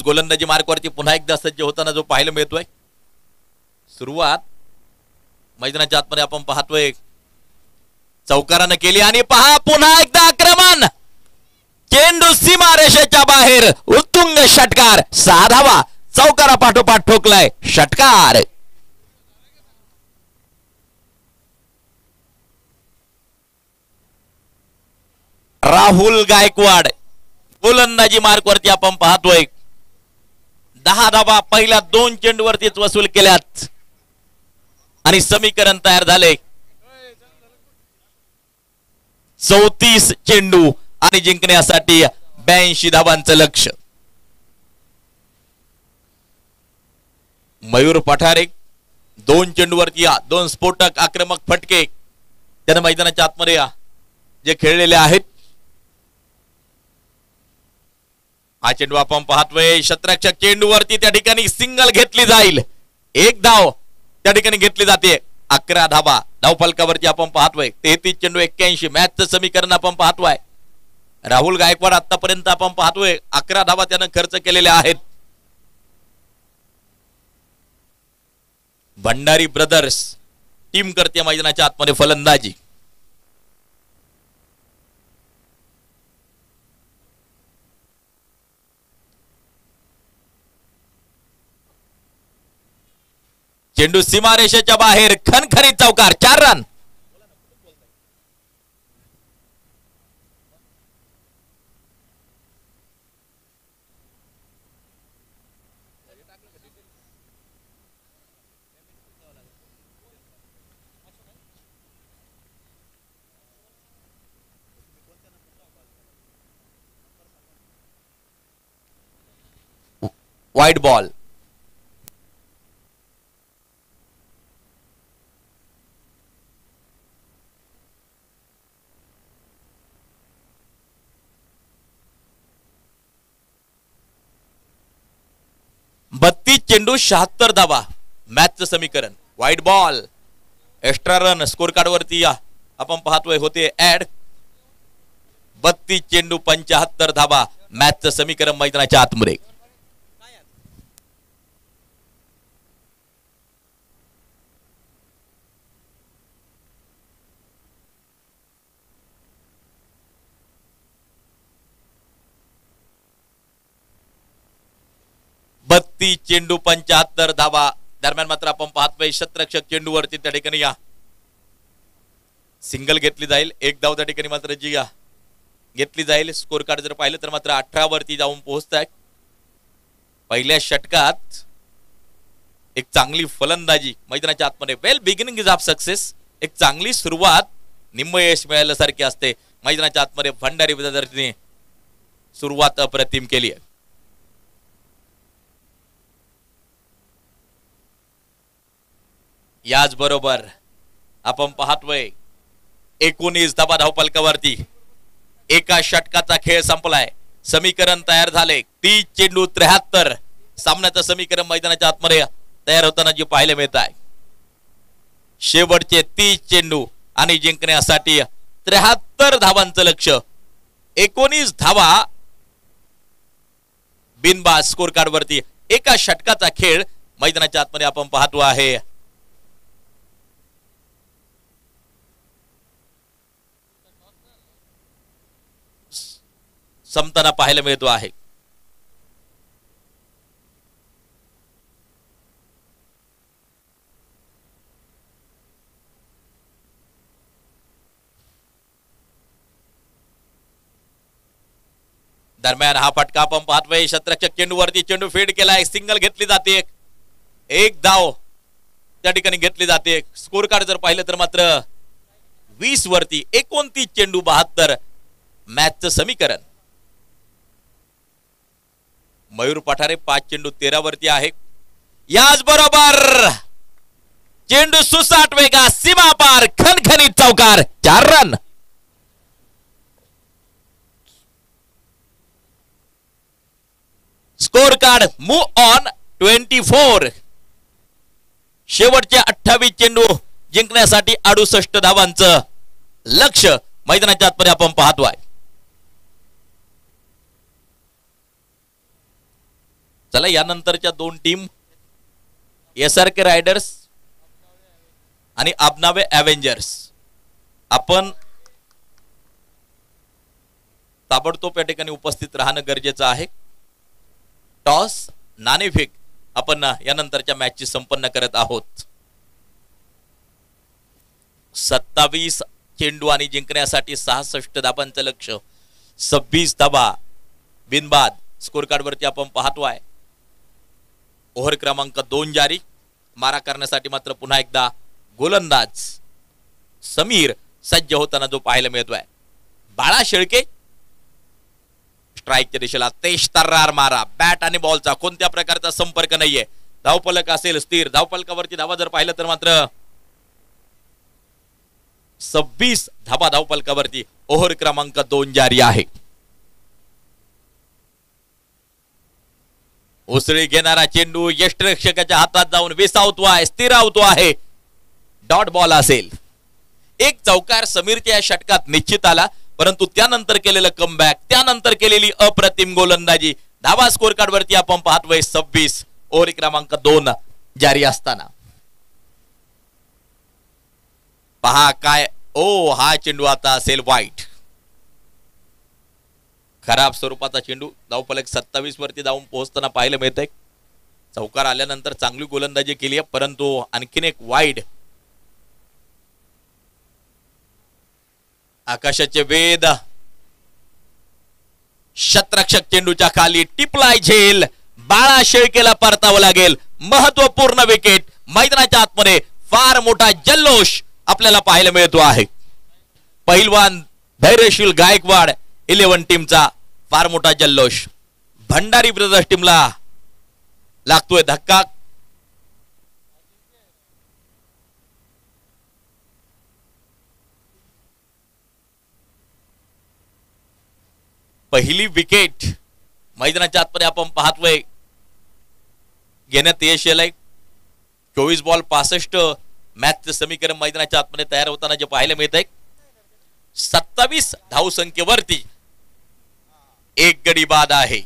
गोलंदाजी मार्कवरती पुन्हा एकदा सज्ज होताना जो पाहायला मिळतोय. सुरुवात मैदानाच्या आतमध्ये आपण पाहतोय चौकारानं केली आणि पहा पुन्हा एकदा आक्रमण. चेंडू सीमारेषेच्या बाहेर उत्तुंग षटकार. साधावा चौकारा पाठोपाठ ठोकलाय षटकार. राहुल गायकवाड गोलंदाजी मार्कवरती आपण पाहतोय 10 धावा पहिल्या 2 चेंडूवरतीच वसूल केल्यात आणि समीकरण तयार झाले. 34 चेंडू आणि जिंकण्यासाठी 82 धावांचं लक्ष्य. मयूर पठारे 2 चेंडूवरती 2 स्फोटक आक्रमक फटके त्यानं मैदानाच्या आतमध्ये जे खेळलेले आहेत. हा चेंडू आपण पाहतोय शतरक्षक चेंडूवरती त्या ठिकाणी सिंगल घेतली जाईल. 1 धाव त्या ठिकाणी घेतली जाते. 11 धावा धावफलकावरती आपण पाहतोय. 33 चेंडू 81. मॅचचं समीकरण आपण पाहतोय. राहुल गायकवाड आतापर्यंत आपण पाहतोय 11 धावा त्यानं खर्च केलेल्या आहेत. भंडारी ब्रदर्स टीम करते मैदानाच्या आतमध्ये फलंदाजी. चेंडू सीमारेषेच्या बाहेर खणखणीत चौकार. 4 रन. Wide ball. चेंडू 76 धावा मॅचचं समीकरण. White ball. Extra run score card वरती आपण पाहतोय होते ऍड. 32 चेंडू 75 धावा मॅचचं समीकरण मैदानाच्या आतमध्ये. चेंडू 75 धावा दरम्यान मात्र आपण पाहतोय शतरक्षक चेंडूवरती त्या ठिकाणी सिंगल घेतली जाईल. 1 धाव त्या ठिकाणी मात्र जी घेतली जाईल. स्कोर कार्ड जर पाहिलं तर मात्र 18 वरती जाऊन पोहोचताय. पहिल्या षटकात एक चांगली फलंदाजी मैदानाच्या आतमध्ये. Well beginning is of success. एक चांगली सुरुवात निम्म यश मिळाल्यासारखी असते. मैदानाच्या आतमध्ये भंडारी ब्रदर्सने सुरुवात अप्रतिम केली आहे. याच बरोबर आपण पाहतोय 19 धावा धावफलकावरती. एका षटकाचा खेळ संपलाय. समीकरण तयार झाले. 30 चेंडू 73. सामन्याचं समीकरण मैदानाच्या आतमध्ये तयार होताना जे पाहायला मिळत आहे. शेवटचे 30 चेंडू आणि जिंकण्यासाठी 73 धावांचं लक्ष्य. 19 धावा बिनबाद स्कोर कार्ड वरती. एका षटकाचा खेळ मैदानाच्या आतमध्ये आपण पाहतो आहे. संपताना पाहायला मिळतो आहे. दरम्यान हा फटका आपण पाहतोय शतरक्षक चेंडूवरती चेंडू फेड केलाय सिंगल घेतली जाते एक धाव त्या ठिकाणी घेतली जाते स्कोर कार्ड जर पाहिलं तर मात्र 20 वरती 29 चेंडू 72 मॅचचं समीकरण मयूर पठारे 5 चेंडू 13 वरती आहे याच बरोबर चेंडू सुसाट वेगा सीमा पार खणखणीत चौकार 4 run score card move on 24 शेवटचे 28 चेंडू जिंकण्यासाठी 68 धावांचं लक्ष मैदानाच्या आतमध्ये आपण पाहतोय चला यानंतरच्या दोन टीम SRK रायडर्स आणि आबनावे एव्हेंजर्स आपण ताबडतोब या ठिकाणी उपस्थित राहणं गरजेचं आहे टॉस नाणेफेक आपण यानंतरच्या मॅचची संपन्न करत आहोत 27 चेंडू आणि जिंकण्यासाठी 66 धाबांचं लक्ष 26 धाबा बिनबाद स्कोर कार्ड वरती आपण पाहतोय ओव्हर क्रमांक 2 जारी मारा करण्यासाठी मात्र पुन्हा एकदा गोलंदाज समीर सज्ज होताना जो पाहायला मिळतोय बाळा शेळके स्ट्राईकच्या दिशेला तेज तर्रार मारा बॅट आणि बॉलचा कोणत्या प्रकारचा संपर्क नाहीये धावफलक असेल स्थिर धावफलकावरती धावा जर पाहिलं तर मात्र 26 धाबा धावफलकावरती ओव्हर क्रमांक 2 जारी आहे उसळी घेणारा चेंडू यष्टरक्षकाच्या हातात जाऊन विसावतो स्थिरावतो आहे डॉट बॉल असेल एक चौकार समीरच्या या षटकात निश्चित आला परंतु त्यानंतर केलेलं कमबॅक त्यानंतर केलेली अप्रतिम गोलंदाजी धावा स्कोर कार्ड वरती आपण पाहतोय 26 ओव्हर क्रमांक 2 जारी असताना पहा काय हा चेंडू आता असेल वाईट खराब स्वरूपाचा चेंडू धावफलक 27 वरती जाऊन पोहोचताना पाहायला मिळतंय चौकार आल्यानंतर चांगली गोलंदाजी केली आहे परंतु आणखीन एक वाईड आकाशाचे वेद शतरक्षक चेंडूच्या खाली टिपलाय झेल बाळा शेळकेला परतावं लागेल महत्वपूर्ण विकेट मैदानाच्या आतमध्ये फार मोठा जल्लोष आपल्याला पाहायला मिळतो आहे पहिलवान धैर्यशील गायकवाड 11 टीमचा फार मोठा जल्लोष भंडारी ब्रदर्स टीमला लागतोय धक्का पहिली विकेट मैदानाच्या आतमध्ये आपण पाहतोय घेण्यात यश आलंय 24 बॉल 65 मॅचचं समीकरण मैदानाच्या आतमध्ये तयार होताना जे पाहायला मिळत आहे 27 धावसंख्येवरती एक गडी बाद आहे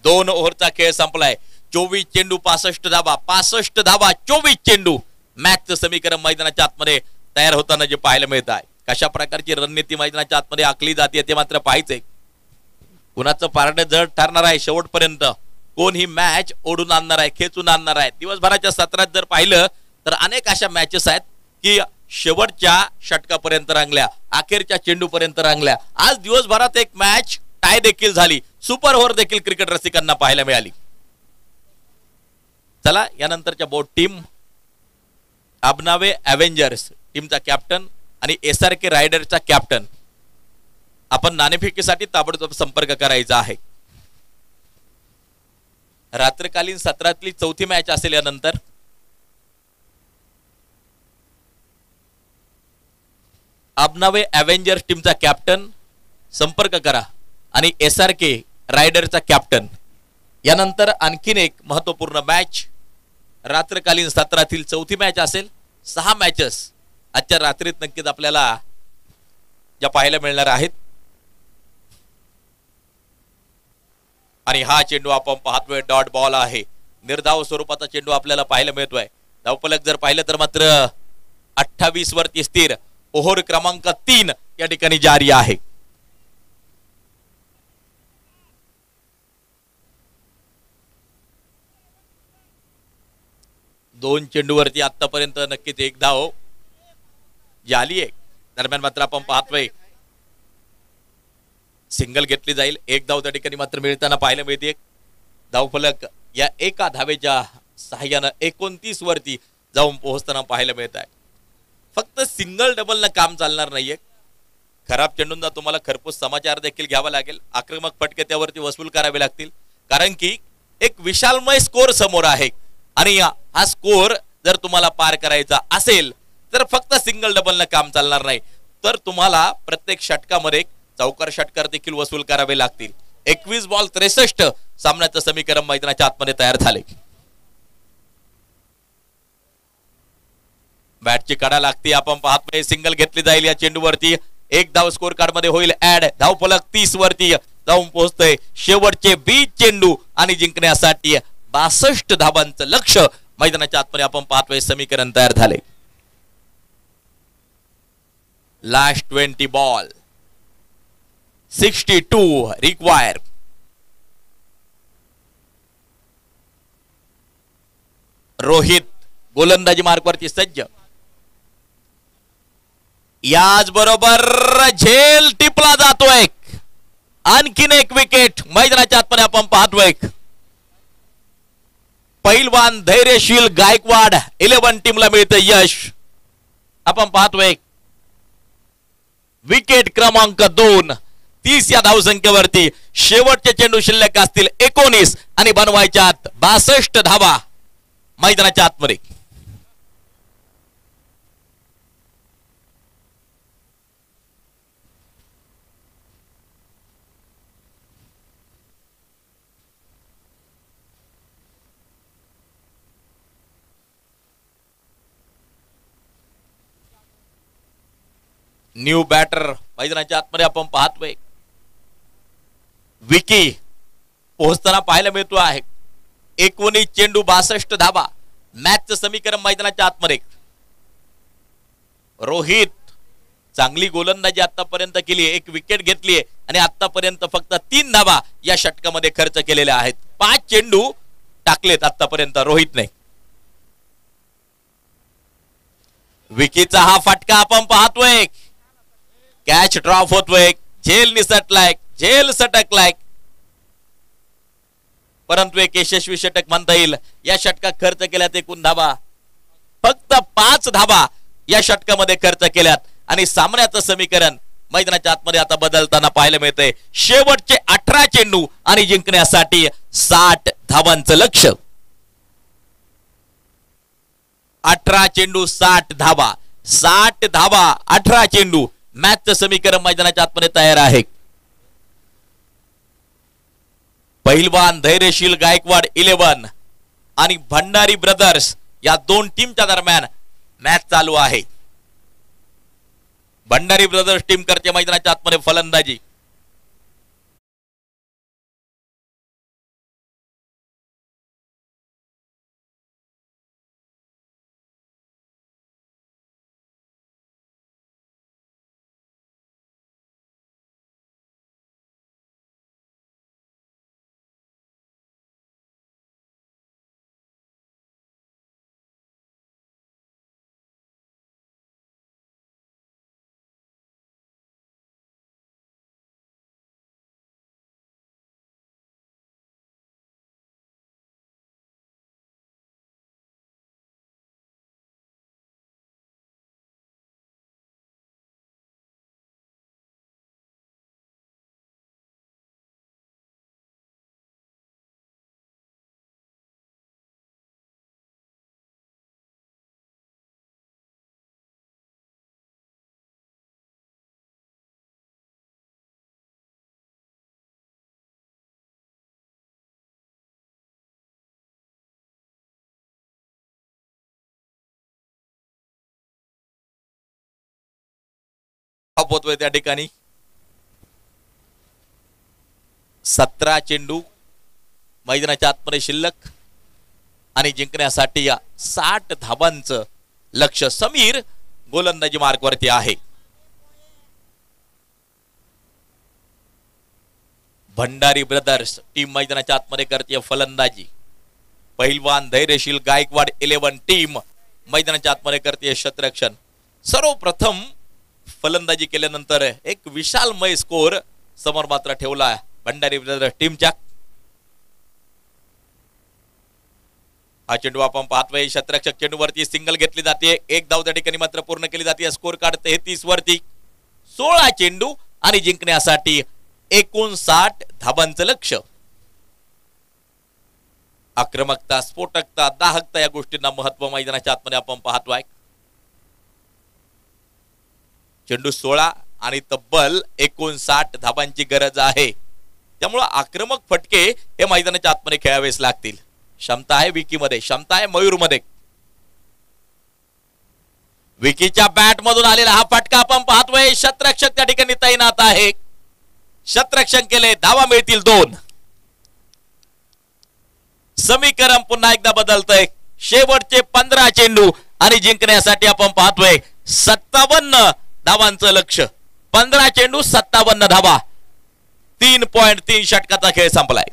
2 ओव्हरचा खेळ संपलाय 24 चेंडू 65 धाबा 65 धाबा 24 चेंडू मॅचचं समीकरण मैदानाच्या आतमध्ये तयार होताना जे पाहायला मिळत आहे कशा प्रकारची रणनीती मैदानाच्या आतमध्ये आखली जाते ते मात्र पाहायचंय कुणाचं पारडं जड ठरणार आहे शेवटपर्यंत कोण ही मॅच ओढून आणणार आहे खेचून आणणार आहे दिवसभराच्या सत्रात जर पाहिलं तर अनेक अशा मॅचेस आहेत की शेवटच्या षटकापर्यंत रंगल्या अखेरच्या चेंडूपर्यंत रंगल्या आज दिवसभरात एक मॅच टाय देखील झाली सुपर ओव्हर देखील क्रिकेट रसिकांना पाहायला मिळाली चला यानंतरच्या बोर्ड टीम आबनावे एव्हेंजर्स टीमचा कॅप्टन आणि SRK रायडरचा कॅप्टन आपण नाणेफेकीसाठी ताबडतोब संपर्क करायचा आहे रात्रकालीन सत्रातली चौथी मॅच असेल यानंतर आबनावे एव्हेंजर्स टीमचा कॅप्टन संपर्क करा आणि SRK रायडरचा कॅप्टन यानंतर आणखीन एक महत्वपूर्ण मॅच रात्रकालीन सत्रातील चौथी मॅच असेल 6 मॅचेस आजच्या रात्रीत नक्कीच आपल्याला ज्या पाहायला मिळणार आहेत आणि हा चेंडू आपण पाहतोय डॉट बॉल आहे निर्धाव स्वरूपाचा चेंडू आपल्याला पाहायला मिळतोय धावफलक जर पाहिलं तर मात्र 28 वरती स्थिर ओव्हर क्रमांक 3 या ठिकाणी जारी आहे दोन चेंडूवरती आतापर्यंत नक्कीच एक धाव झाली आहे दरम्यान मात्र आपण पाहतोय सिंगल घेतली जाईल. एक धाव त्या ठिकाणी मात्र मिळताना पाहायला मिळते. धावफलक या एका धावेच्या सहाय्यानं 29 वरती जाऊन पोहोचताना पाहायला मिळत आहे. फक्त सिंगल डबलनं काम चालणार नाहीये. खराब चेंडूंचा तुम्हाला खरपूस समाचार देखील घ्यावा लागेल. आक्रमक फटके त्यावरती वसूल करावे लागतील, कारण की एक विशालमय स्कोर समोर आहे आणि हा स्कोर जर तुम्हाला पार करायचा असेल तर फक्त सिंगल डबलनं काम चालणार नाही, तर तुम्हाला प्रत्येक षटकामध्ये चौकार षटकार देखील वसूल करावे लागतील. 21 बॉल 63 सामन्याचं समीकरण मैदानाच्या आतमध्ये तयार झाले. बॅटची कडा लागते. आपण पाहतोय सिंगल घेतली जाईल या चेंडूवरती. एक धाव स्कोर कार्ड मध्ये होईल ऍड. धावफलक 30 वरती जाऊन पोहोचतोय. शेवटचे 20 चेंडू आणि जिंकण्यासाठी 62 धावांचं लक्ष्य मैदानाच्या आतमध्ये आपण पाहतोय समीकरण तयार झाले. Last 20 ball 62 require. रोहित गोलंदाजी मार्कवरती सज्ज. याच बरोबर झेल टिपला जातोय. आणखीन एक विकेट मैदानाच्या आतमध्ये आपण पाहतोय. पैलवान धैर्यशील गायकवाड 11 टीमला मिळतं यश. आपण पाहतोय विकेट क्रमांक 2. 30 या धावसंख्येवरती शेवटचे चेंडू शिल्लक असतील 19 आणि बनवायच्यात 62 धावा मैदानाच्या आतमध्ये. न्यू बॅटर मैदानाच्या आतमध्ये आपण पाहतोय. विकी पोहोचताना पाहायला मिळतो आहे. 19 चेंडू 62 धावा मॅचचं समीकरण मैदानाच्या आतमध्ये. रोहित चांगली गोलंदाजी आतापर्यंत केली. एक विकेट घेतली आणि आतापर्यंत फक्त 3 धावा या षटकामध्ये खर्च केलेल्या आहेत. 5 चेंडू टाकलेत आतापर्यंत रोहितने. विकीचा हा फटका आपण पाहतोय. कॅच ड्रॉप होतोय. झेल निसटलाय. झेल सटकलाय. परंतु एक यशस्वी षटक म्हणता येईल. या षटकात खर्च केल्यात एकूण धावा फक्त 5 धावा या षटकामध्ये खर्च केल्यात आणि सामन्याचं समीकरण मैदानाच्या आतमध्ये आता बदलताना पाहायला मिळतंय. शेवटचे 18 चेंडू आणि जिंकण्यासाठी 60 धावांचं लक्ष्य. 18 चेंडू 60 धावा. 60 धावा 18 चेंडू मॅचचं समीकरण मैदानाच्या आतमध्ये तयार आहे. पहिलवान धैर्यशील गायकवाड 11 आणि भंडारी ब्रदर्स या 2 टीमच्या दरम्यान मॅच चालू आहे. भंडारी ब्रदर्स टीम करते मैदानाच्या आतमध्ये फलंदाजी. होतोय त्या ठिकाणी 17 चेंडू मैदानाच्या आतमध्ये शिल्लक आणि जिंकण्यासाठी 60 धावांचं लक्ष्य. समीर गोलंदाजी मार्कवरती आहे. भंडारी ब्रदर्स टीम मैदानाच्या आतमध्ये करते फलंदाजी. पहिलवान धैर्यशील गायकवाड 11 टीम मैदानाच्या आतमध्ये करते क्षेत्ररक्षण. सर्वप्रथम फलंदाजी केल्यानंतर एक विशालमय स्कोर समोर मात्र ठेवला भंडारी ब्रदर्स टीमच्या. हा चेंडू आपण पाहतोय शतरक्षक चेंडूवरती सिंगल घेतली जाते. एक धाव त्या ठिकाणी मात्र पूर्ण केली जाते. स्कोर कार्ड 33 वरती. 16 चेंडू आणि जिंकण्यासाठी 59 धाबांचं लक्ष. आक्रमकता, स्फोटकता, दाहकता या गोष्टींना महत्व मैदानाच्या आतमध्ये आपण पाहतोय. चेंडू 16 आणि तब्बल 59 धाबांची गरज आहे. त्यामुळे आक्रमक फटके हे मैदानाच्या आतमध्ये खेळावेच लागतील. क्षमता आहे विकीमध्ये, क्षमता आहे मयूरमध्ये. विकीच्या बॅट मधून आलेला हा फटका आपण पाहतोय. शतरक्षक त्या ठिकाणी तैनात आहे. शतरक्षण केले, धावा मिळतील 2. समीकरण पुन्हा एकदा बदलतंय. शेवटचे 15 चेंडू आणि जिंकण्यासाठी आपण पाहतोय 57 धावांचं लक्ष. 15 चेंडू 57 धावा. 3.3 षटकाचा खेळ संपलाय.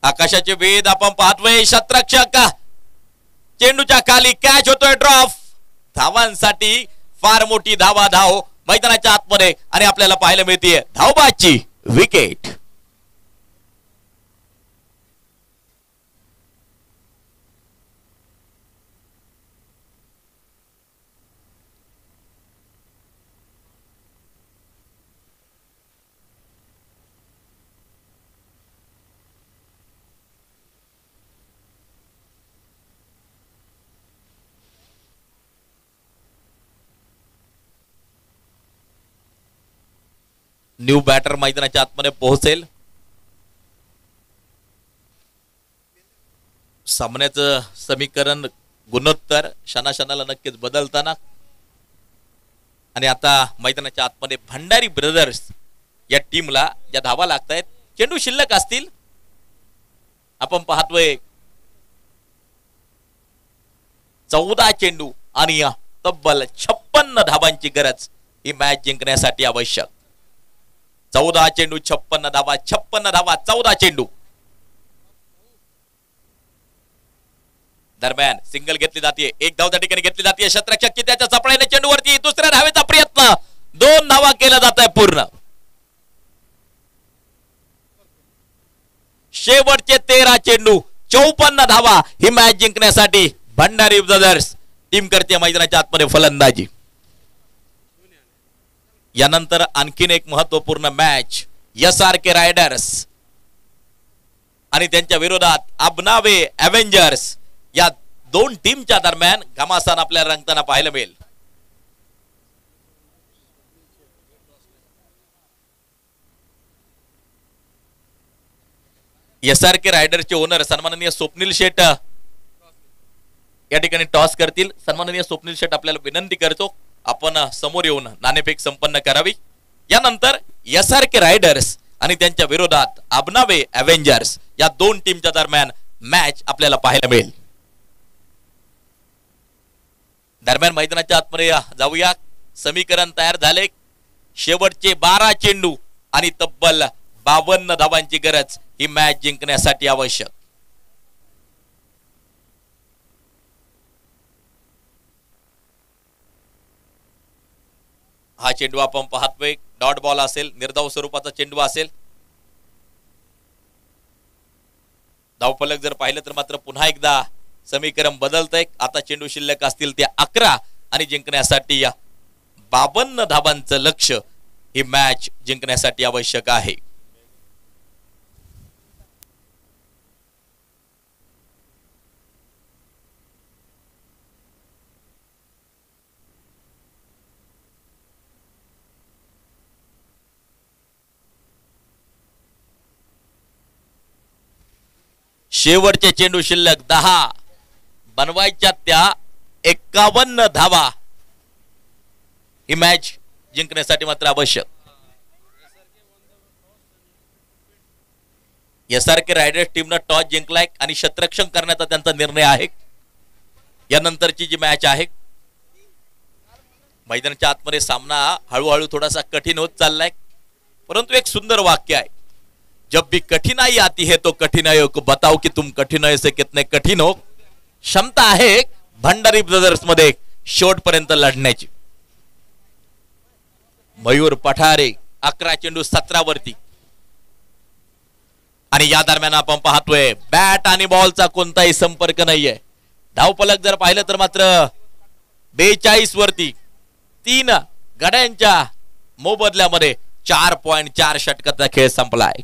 आकाशाचे वेध आपण पाहतोय. शतरक्षक चेंडूच्या खाली कॅच होतोय. ड्रॉप. धावांसाठी फार मोठी धाव मैदानाच्या आतमध्ये आणि आपल्याला पाहायला मिळते धावबाची विकेट. न्यू बॅटर मैदानाच्या आतमध्ये पोहोचेल. सामन्याचं समीकरण गुणोत्तर क्षणाक्षणाला नक्कीच बदलताना आणि आता मैदानाच्या आतमध्ये भंडारी ब्रदर्स या टीमला ज्या धावा लागतायत, चेंडू शिल्लक असतील. आपण पाहतोय 14 चेंडू आणि तब्बल 56 धावांची गरज ही मॅच जिंकण्यासाठी आवश्यक. 14 चेंडू 56 धावा. 56 धावा 14 चेंडू. दरम्यान सिंगल घेतली जाते. एक धाव त्या ठिकाणी घेतली जाते. शतरक्षक त्याच्या चपळाईने चेंडूवरती दुसऱ्या धावेचा प्रयत्न. 2 धावा केला जात आहे पूर्ण. शेवटचे 13 चेंडू 54 धावा ही मॅच जिंकण्यासाठी भंडारी ब्रदर्स टीम करते मैदानाच्या आतमध्ये फलंदाजी. यानंतर आणखीन एक महत्वपूर्ण मॅच SRK रायडर्स आणि त्यांच्या विरोधात अबनावे एव्हेंजर्स या 2 टीमच्या दरम्यान घमासान आपल्याला रंगताना पाहायला मिळेल. SRK रायडर्सचे ओनर सन्माननीय स्वप्नील शेठ या ठिकाणी टॉस करतील. सन्माननीय स्वप्नील शेठ आपल्याला विनंती करतो आपण समोर येऊन नाणेफेक संपन्न करावी. यानंतर SRK रायडर्स आणि त्यांच्या विरोधात अबनावे एव्हेंजर्स या 2 टीमच्या दरम्यान मॅच आपल्याला पाहायला मिळेल. दरम्यान मैदानाच्या आतमध्ये जाऊया. समीकरण तयार झाले. शेवटचे 12 चेंडू आणि तब्बल 52 धावांची गरज ही मॅच जिंकण्यासाठी आवश्यक. हा चेंडू आपण पाहतोय डॉट बॉल असेल, निर्धाव स्वरूपाचा चेंडू असेल. धावफलक जर पाहिलं तर मात्र पुन्हा एकदा समीकरण बदलतंय. आता चेंडू शिल्लक असतील ते 11 आणि जिंकण्यासाठी 52 धावांचं लक्ष ही मॅच जिंकण्यासाठी आवश्यक आहे. शेवटचे चेंडू शिल्लक 10 बनवायच्या त्या 51 धावा ही मॅच जिंकण्यासाठी मात्र आवश्यक. SRK रायडर्स टीमनं टॉस जिंकलाय आणि शतरक्षण करण्याचा त्यांचा निर्णय आहे. यानंतरची जी मॅच आहे मैदानाच्या आतमध्ये सामना हळूहळू थोडासा कठीण होत चाललाय. परंतु एक सुंदर वाक्य आहे, जब भी कठिनाई आती है तो कठिनाइयों को बताओ कि तुम कठिनाइयों से कितने कठिन हो. क्षमता आहे भंडारी ब्रदर्स मध्ये शेवटपर्यंत लढण्याची. मयूर पठारे 11 चेंडू 17 वरती. आणि या दरम्यान आपण पाहतोय बॅट आणि बॉलचा कोणताही संपर्क नाहीये. धावफलक जर पाहिलं तर मात्र 42 वरती 3 गड्यांच्या मोबदल्यामध्ये 4.4 षटकाचा खेळ संपलाय.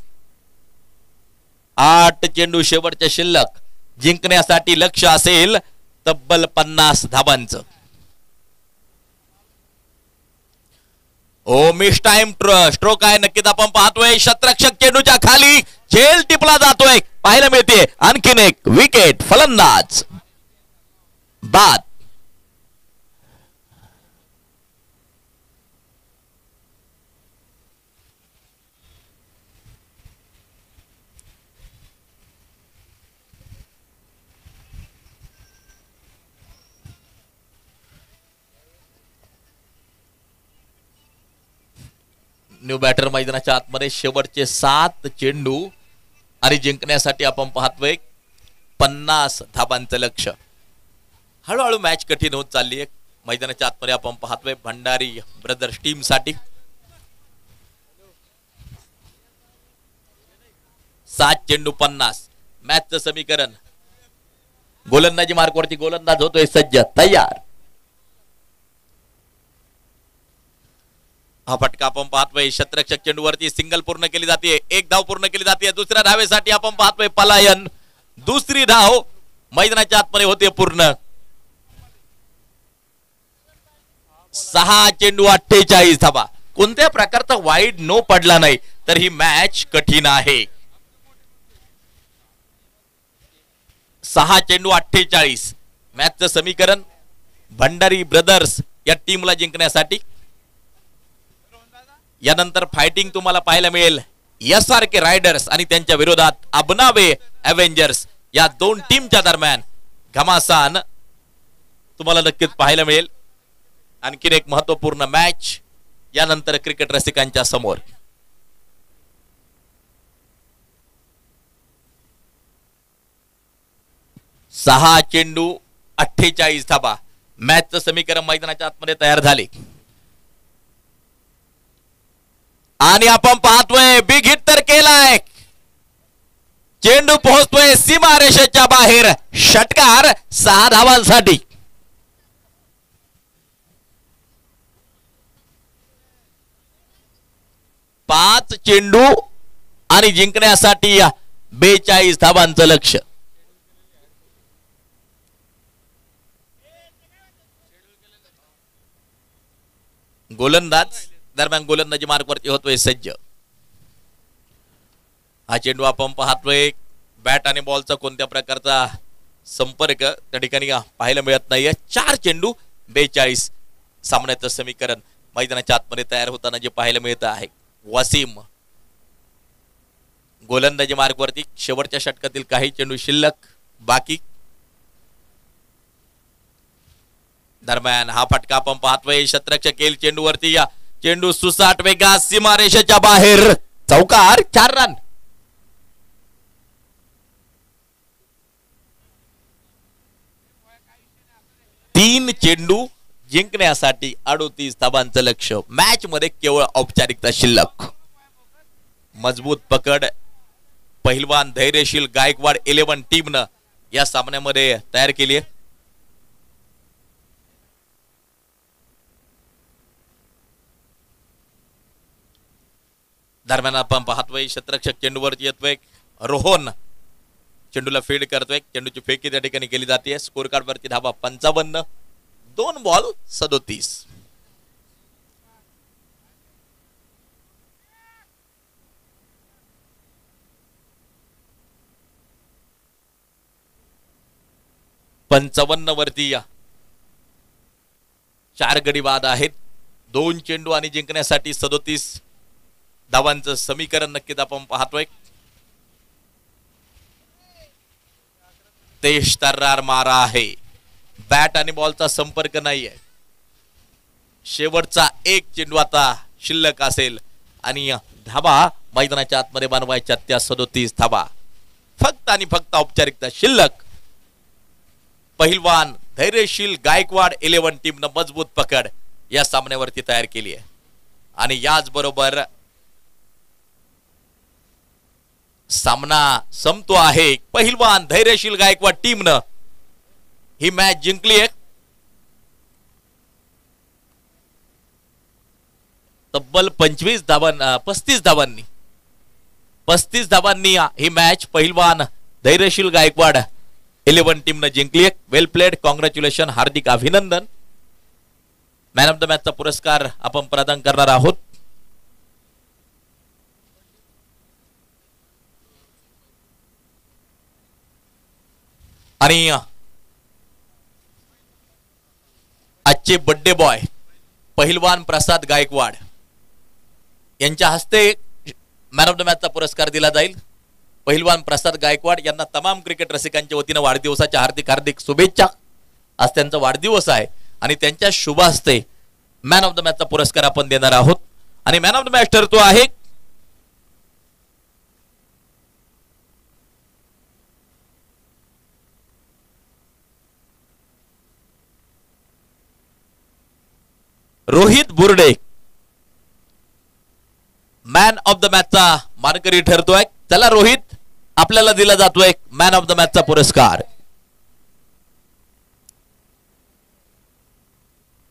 8 चेंडू शेवटच्या शिल्लक. जिंकण्यासाठी लक्ष असेल तब्बल 50 धाबांचं. ओ मिस टाइम स्ट्रोक आहे नक्कीच आपण पाहतोय. शतरक्षक चेंडूच्या खाली झेल टिपला जातोय. पाहायला मिळते आणखीन एक विकेट. फलंदाज बाद. न्यू बॅटर मैदानाच्या आतमध्ये शेवटचे 7 चेंडू आणि जिंकण्यासाठी आपण पाहतोय 50 धाबांचं लक्ष. हळूहळू मॅच कठीण होत चालली आहे. मैदानाच्या आतमध्ये आपण पाहतोय भंडारी ब्रदर्स टीम साठी 7 चेंडू 50. मॅचचं समीकरण गोलंदाजी मार्कवरती गोलंदाज होतोय सज्ज तयार. हा फटका आपण पाहतोय. शतरक्षक चेंडूवरती सिंगल पूर्ण केली जाते. एक धाव पूर्ण केली जाते. दुसऱ्या धावेसाठी आपण पाहतोय पलायन. दुसरी धाव मैदानाच्या आतमध्ये होते पूर्ण. 6 चेंडू 48 धावा. कोणत्या प्रकारचा वाईड नो पडला नाही तर ही मॅच कठीण आहे. 6 चेंडू 48. मॅचचं समीकरण भंडारी ब्रदर्स या टीमला जिंकण्यासाठी. यानंतर फायटिंग तुम्हाला पाहायला मिळेल SRK रायडर्स आणि त्यांच्या विरोधात अबनावे एव्हेंजर्स या 2 टीमच्या दरम्यान घमासान तुम्हाला नक्कीच पाहायला मिळेल. आणखीन एक महत्वपूर्ण मॅच यानंतर क्रिकेट रसिकांच्या समोर. सहा चेंडू 48 धाबा. मॅचचं समीकरण मैदानाच्या आतमध्ये तयार झाले आणि आपण पाहतोय बिग हिट तर केलाय. चेंडू पोहोचतोय सीमारेषेच्या बाहेर. षटकार 6 धावांसाठी. पाच चेंडू आणि जिंकण्यासाठी 42 धावांचं लक्ष. गोलंदाज दरम्यान गोलंदाजी मार्कवरती होतोय सज्ज. हा चेंडू आपण पाहतोय. बॅट आणि बॉलचा कोणत्या प्रकारचा संपर्क त्या ठिकाणी पाहायला मिळत नाहीये. 4 चेंडू 42. सामन्याचं समीकरण मैदानाच्या आतमध्ये तयार होताना जे पाहायला मिळत आहे. वसीम गोलंदाजी मार्कवरती. शेवटच्या षटकातील काही चेंडू शिल्लक बाकी. दरम्यान हा फटका आपण पाहतोय. शतरक्षक केल चेंडूवरती. या चेंडू सुसाट वेगात सीमारेषेच्या बाहेर. चौकार. 4 रन. तीन चेंडू जिंकण्यासाठी 38 धाबांचं लक्ष. मॅच मध्ये केवळ औपचारिकता शिल्लक. मजबूत पकड पहिलवान धैर्यशील गायकवाड 11 टीमनं या सामन्यामध्ये तयार केली आहे. दरम्यान आपण पाहतोय शतरक्षक चेंडूवरती येतोय. रोहन चेंडूला फील्ड करतोय. चेंडूची फेकी त्या ठिकाणी केली जाते. स्कोर कार्ड वरती धाबा 55. 2 बॉल 37. वरती 4 गडी बाद आहेत. 2 चेंडू आणि जिंकण्यासाठी 37 धावांचं समीकरण नक्कीच आपण पाहतोय. तेज तर्रार मारा आहे. बॅट आणि बॉलचा संपर्क नाहीये. शेवटचा 1 चेंडू आता शिल्लक असेल आणि धाबा मैदानाच्या आतमध्ये बनवायच्या त्या 37 धाबा. फक्त आणि फक्त औपचारिकता शिल्लक. पहिलवान धैर्यशील गायकवाड 11 टीमनं मजबूत पकड या सामन्यावरती तयार केली आहे. आणि याचबरोबर सामना संपतो आहे. पहिलवान धैर्यशील गायकवाड टीमनं ही मॅच जिंकली आहे. तब्बल 35 धावांनी ही मॅच पहिलवान धैर्यशील गायकवाड 11 टीमनं जिंकली आहे. वेल प्लेड, कॉंग्रॅच्युलेशन, हार्दिक अभिनंदन. मॅन ऑफ द मॅचचा पुरस्कार आपण प्रदान करणार आहोत. आणि आजचे बर्थडे बॉय पहिलवान प्रसाद गायकवाड यांच्या हस्ते मॅन ऑफ द मॅचचा पुरस्कार दिला जाईल. पहिलवान प्रसाद गायकवाड यांना तमाम क्रिकेट रसिकांच्या वतीनं वाढदिवसाच्या हार्दिक हार्दिक शुभेच्छा. आज त्यांचा वाढदिवस आहे आणि त्यांच्या शुभ हस्ते मॅन ऑफ द मॅचचा पुरस्कार आपण देणार आहोत. आणि मॅन ऑफ द मॅच ठरतो आहे Rohit Burde. Man of the मॅचचा मानकरी ठरतोय. चला रोहित, आपल्याला दिला जातोय मॅन ऑफ द मॅचचा पुरस्कार.